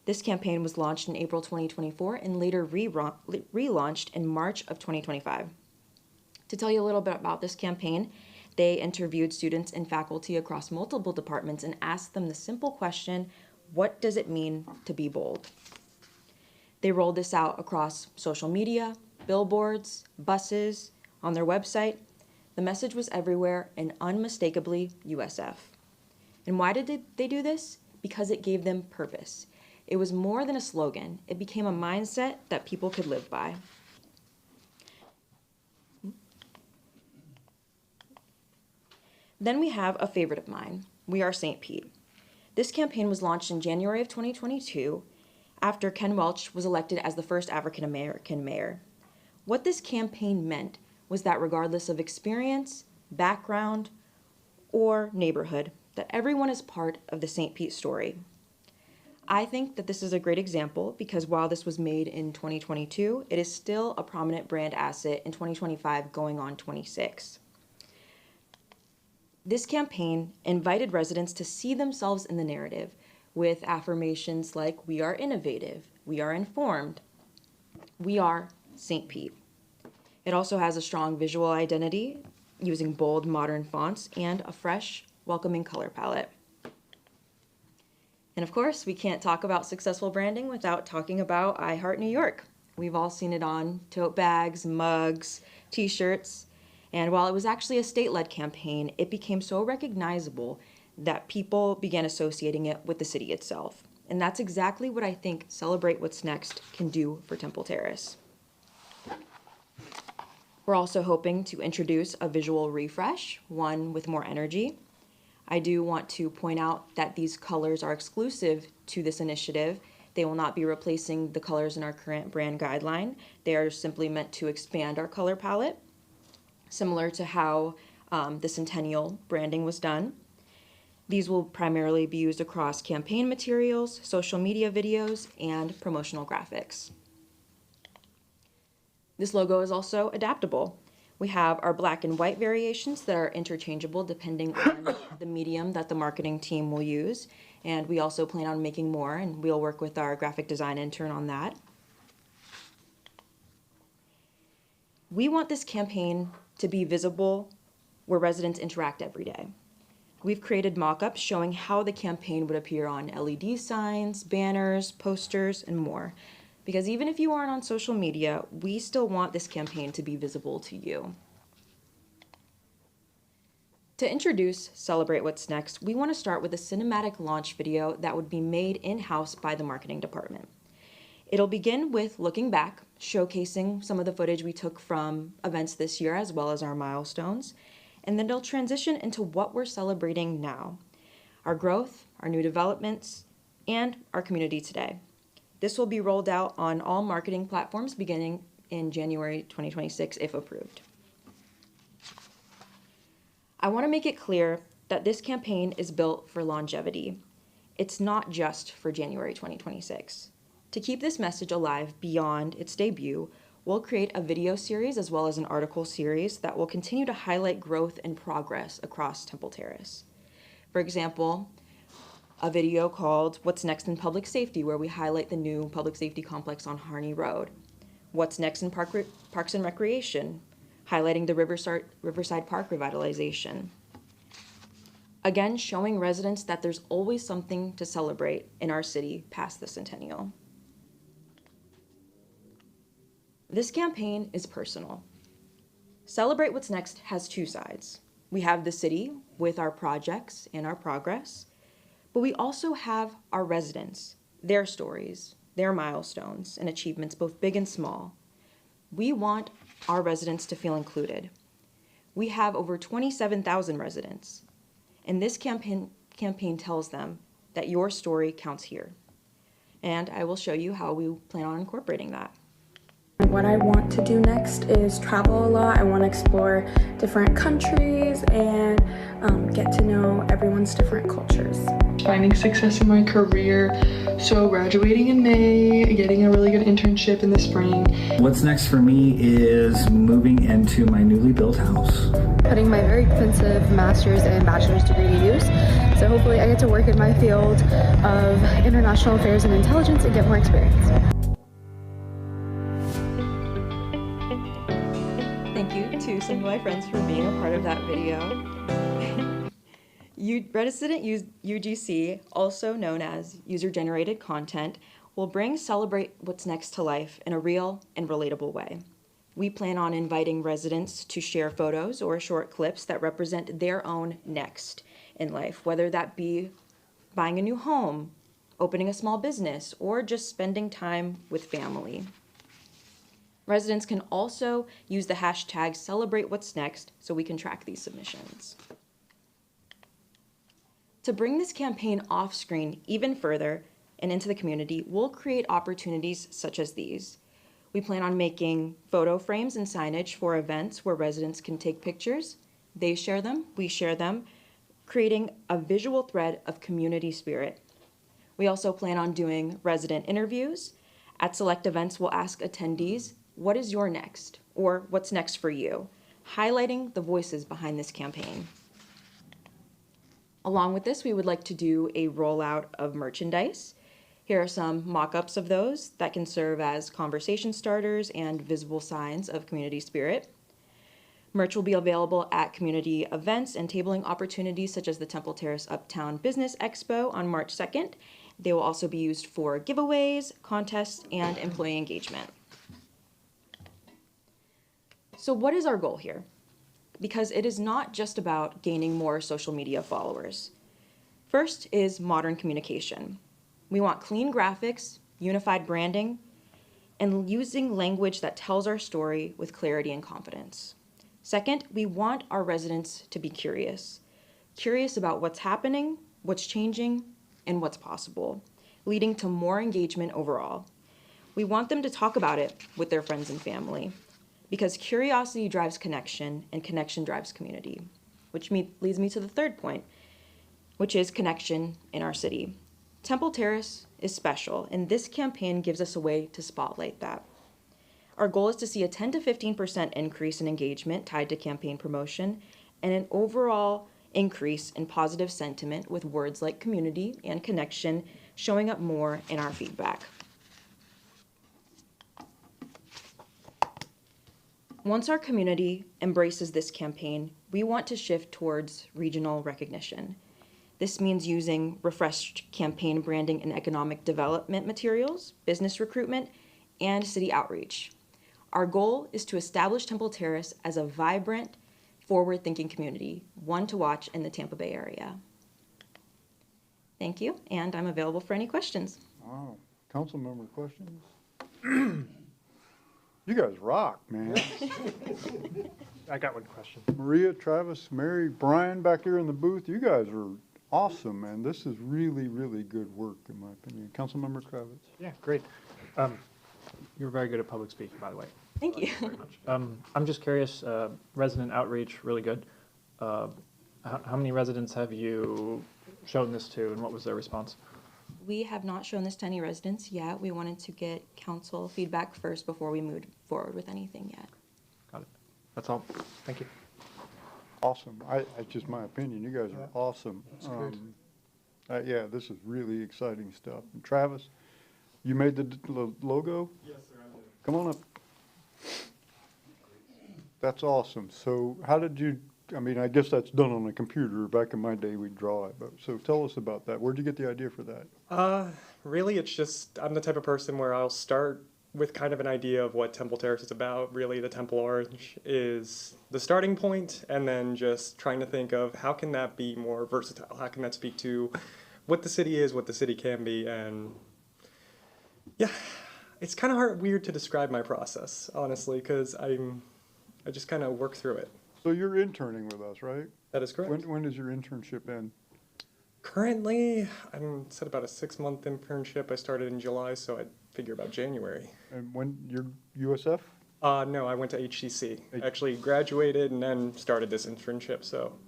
This campaign was launched in April 2024 and later relaunched in March of 2025. To tell you a little bit about this campaign, they interviewed students and faculty across multiple departments and asked them the simple question, what does it mean to be bold? They rolled this out across social media, billboards, buses, on their website. The message was everywhere and unmistakably USF. And why did they do this? Because it gave them purpose. It was more than a slogan. It became a mindset that people could live by. Then we have a favorite of mine, We Are St. Pete. This campaign was launched in January of 2022 after Ken Welch was elected as the first African American mayor. What this campaign meant was that regardless of experience, background, or neighborhood, that everyone is part of the St. Pete story. I think that this is a great example because while this was made in 2022, it is still a prominent brand asset in 2025 going on 26. This campaign invited residents to see themselves in the narrative with affirmations like, we are innovative, we are informed, we are St. Pete. It also has a strong visual identity using bold, modern fonts and a fresh, welcoming color palette. And of course, we can't talk about successful branding without talking about I Heart New York. We've all seen it on tote bags, mugs, t-shirts, and while it was actually a state-led campaign, it became so recognizable that people began associating it with the city itself. And that's exactly what I think Celebrate What's Next can do for Temple Terrace. We're also hoping to introduce a visual refresh, one with more energy. I do want to point out that these colors are exclusive to this initiative. They will not be replacing the colors in our current brand guideline. They are simply meant to expand our color palette, similar to how the Centennial branding was done. These will primarily be used across campaign materials, social media videos, and promotional graphics. This logo is also adaptable. We have our black and white variations that are interchangeable depending on the medium that the marketing team will use. And we also plan on making more, and we'll work with our graphic design intern on that. We want this campaign to be visible where residents interact every day. We've created mock-ups showing how the campaign would appear on LED signs, banners, posters, and more. Because even if you aren't on social media, we still want this campaign to be visible to you. To introduce Celebrate What's Next, we want to start with a cinematic launch video that would be made in-house by the marketing department. It'll begin with looking back, showcasing some of the footage we took from events this year as well as our milestones, and then it'll transition into what we're celebrating now, our growth, our new developments, and our community today. This will be rolled out on all marketing platforms beginning in January 2026 if approved. I want to make it clear that this campaign is built for longevity. It's not just for January 2026. To keep this message alive beyond its debut, we'll create a video series as well as an article series that will continue to highlight growth and progress across Temple Terrace. For example, a video called What's Next in Public Safety, where we highlight the new public safety complex on Harney Road. What's Next in Parks and Recreation, highlighting the Riverside Park revitalization. Again, showing residents that there's always something to celebrate in our city past the Centennial. This campaign is personal. Celebrate What's Next has two sides. We have the city with our projects and our progress, but we also have our residents, their stories, their milestones and achievements, both big and small. We want our residents to feel included. We have over 27,000 residents, and this campaign tells them that your story counts here. And I will show you how we plan on incorporating that. What I want to do next is travel a lot. I want to explore different countries and get to know everyone's different cultures. Finding success in my career, so graduating in May, getting a really good internship in the spring. What's next for me is moving into my newly built house. Putting my very expensive master's and bachelor's degree to use. So hopefully I get to work in my field of international affairs and intelligence and get more experience. Thank you to some of my friends for being a part of that video. Resident UGC, also known as user-generated content, will bring Celebrate What's Next to life in a real and relatable way. We plan on inviting residents to share photos or short clips that represent their own next in life, whether that be buying a new home, opening a small business, or just spending time with family. Residents can also use the hashtag #CelebrateWhat'sNext so we can track these submissions. To bring this campaign off screen even further and into the community, we'll create opportunities such as these. We plan on making photo frames and signage for events where residents can take pictures. They share them, we share them, creating a visual thread of community spirit. We also plan on doing resident interviews. At select events, we'll ask attendees, what is your next? Or what's next for you? Highlighting the voices behind this campaign. Along with this, we would like to do a rollout of merchandise. Here are some mock-ups of those that can serve as conversation starters and visible signs of community spirit. Merch will be available at community events and tabling opportunities such as the Temple Terrace Uptown Business Expo on March 2nd. They will also be used for giveaways, contests, and employee engagement. So what is our goal here? Because it is not just about gaining more social media followers. First is modern communication. We want clean graphics, unified branding, and using language that tells our story with clarity and confidence. Second, we want our residents to be curious about what's happening, what's changing, and what's possible, leading to more engagement overall. We want them to talk about it with their friends and family, because curiosity drives connection, and connection drives community, which leads me to the third point, which is connection in our city. Temple Terrace is special, and this campaign gives us a way to spotlight that. Our goal is to see a 10 to 15% increase in engagement tied to campaign promotion, and an overall increase in positive sentiment with words like community and connection showing up more in our feedback. Once our community embraces this campaign, we want to shift towards regional recognition. This means using refreshed campaign branding and economic development materials, business recruitment, and city outreach. Our goal is to establish Temple Terrace as a vibrant, forward-thinking community, one to watch in the Tampa Bay area. Thank you, and I'm available for any questions. Wow. Council member questions? You guys rock, man. I got one question. Maria, Travis, Mary, Brian back there in the booth, you guys are awesome, man. This is really, really good work, in my opinion. Councilmember Kravitz. Yeah, great. You're very good at public speaking, by the way. Thank you. Very much. I'm just curious, resident outreach, really good. How many residents have you shown this to, and what was their response? We have not shown this to any residents yet. We wanted to get council feedback first before we moved forward with anything yet. Got it. That's all. Thank you. Awesome. It's just my opinion. You guys are awesome. That's good. Yeah, this is really exciting stuff. And Travis, you made the logo? Yes, sir, I did. Come on up. That's awesome. So how did you, I mean, I guess that's done on a computer. Back in my day, we'd draw it. But so tell us about that. Where'd you get the idea for that? Really, it's just, I'm the type of person where I'll start with kind of an idea of what Temple Terrace is about. Really, the Temple Orange is the starting point, and then just trying to think of how can that be more versatile? How can that speak to what the city is, what the city can be, and yeah, it's kind of weird to describe my process, honestly, because I just kind of work through it. So you're interning with us, right? That is correct. When does your internship end? Currently, I'm set about a 6-month internship. I started in July, so I'd figure about January. And when you're USF? No, I went to HCC. Actually graduated and then started this internship, so.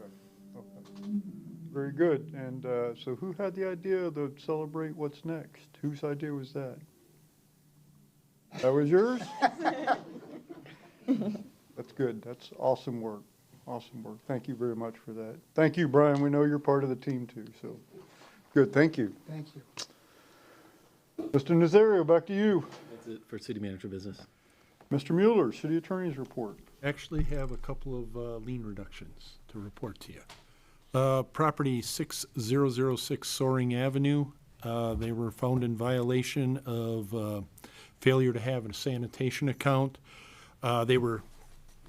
Okay. Very good. And so who had the idea to celebrate what's next? Whose idea was that? That was yours? That's good. That's awesome work. Awesome work. Thank you very much for that. Thank you, Brian. We know you're part of the team too, so good. Thank you. Thank you. Mr. Nazario, back to you. That's it for city manager business. Mr. Mueller, city attorney's report. Actually have a couple of lien reductions to report to you. Property 6006 Soaring Avenue, they were found in violation of failure to have a sanitation account.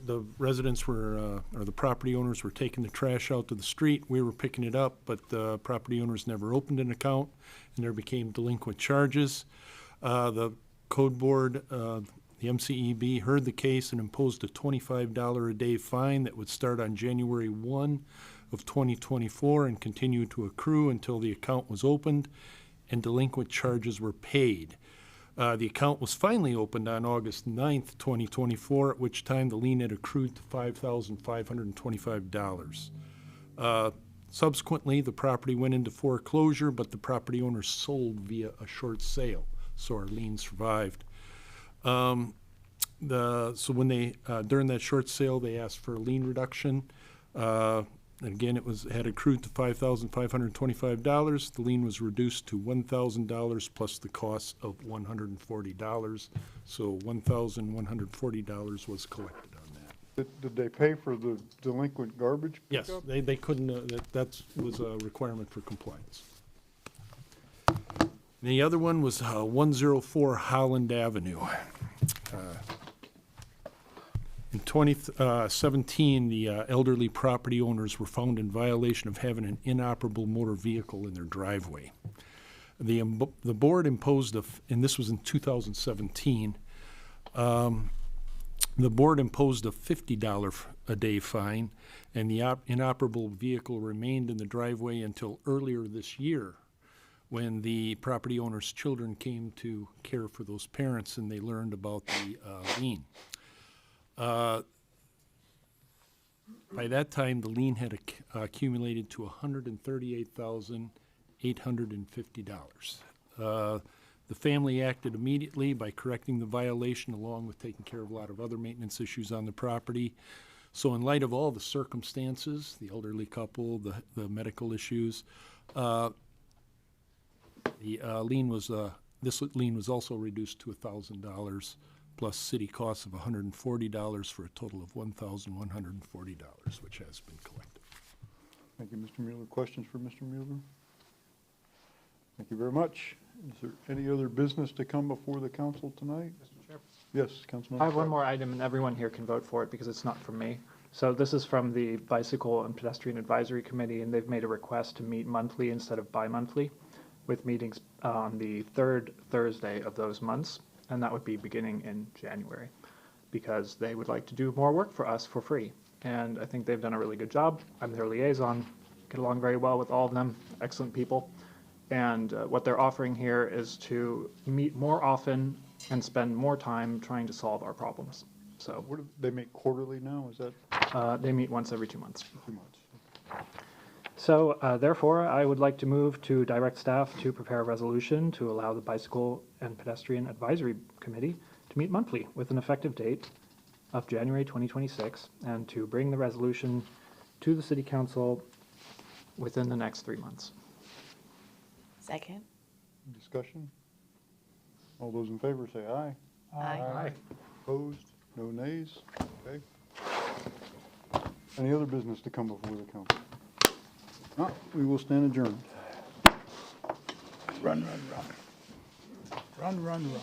The residents were, or the property owners were taking the trash out to the street. We were picking it up, but the property owners never opened an account, and there became delinquent charges. The code board, the MCEB, heard the case and imposed a $25 a day fine that would start on January 1 of 2024 and continue to accrue until the account was opened and delinquent charges were paid. The account was finally opened on August 9th, 2024, at which time the lien had accrued to $5,525. Subsequently, the property went into foreclosure, but the property owner sold via a short sale, so our lien survived. So when they, during that short sale, they asked for a lien reduction. And again, had accrued to $5,525. The lien was reduced to $1,000 plus the cost of $140. So $1,140 was collected on that. Did they pay for the delinquent garbage Yes, pickup? they couldn't, that was a requirement for compliance. The other one was 104 Holland Avenue. In 2017, the elderly property owners were found in violation of having an inoperable motor vehicle in their driveway. The board imposed and this was in 2017, the board imposed a $50 a day fine, and the inoperable vehicle remained in the driveway until earlier this year, when the property owner's children came to care for those parents and they learned about the lien. By that time, the lien had accumulated to $138,850. The family acted immediately by correcting the violation, along with taking care of a lot of other maintenance issues on the property. So in light of all the circumstances, the elderly couple, the medical issues, this lien was also reduced to $1,000 plus city costs of $140 for a total of $1,140, which has been collected. Thank you, Mr. Mueller. Questions for Mr. Mueller? Thank you very much. Is there any other business to come before the council tonight? Mr. Chair. Yes, Councilman. I have one more item, and everyone here can vote for it because it's not from me. So this is from the Bicycle and Pedestrian Advisory Committee, and they've made a request to meet monthly instead of bi-monthly, with meetings on the third Thursday of those months, and that would be beginning in January, because they would like to do more work for us for free. And I think they've done a really good job. I'm their liaison, get along very well with all of them, excellent people. And what they're offering here is to meet more often and spend more time trying to solve our problems. So What do they make quarterly now? Is that they meet once every 2 months. 2 months? So therefore, I would like to move to direct staff to prepare a resolution to allow the Bicycle and Pedestrian Advisory Committee to meet monthly with an effective date of January 2026, and to bring the resolution to the City Council within the next 3 months. Second. Discussion? All those in favor say aye. Aye. Opposed? No nays? Okay. Any other business to come before the council? No, we will stand adjourned. Run, run, run. Run, run, run.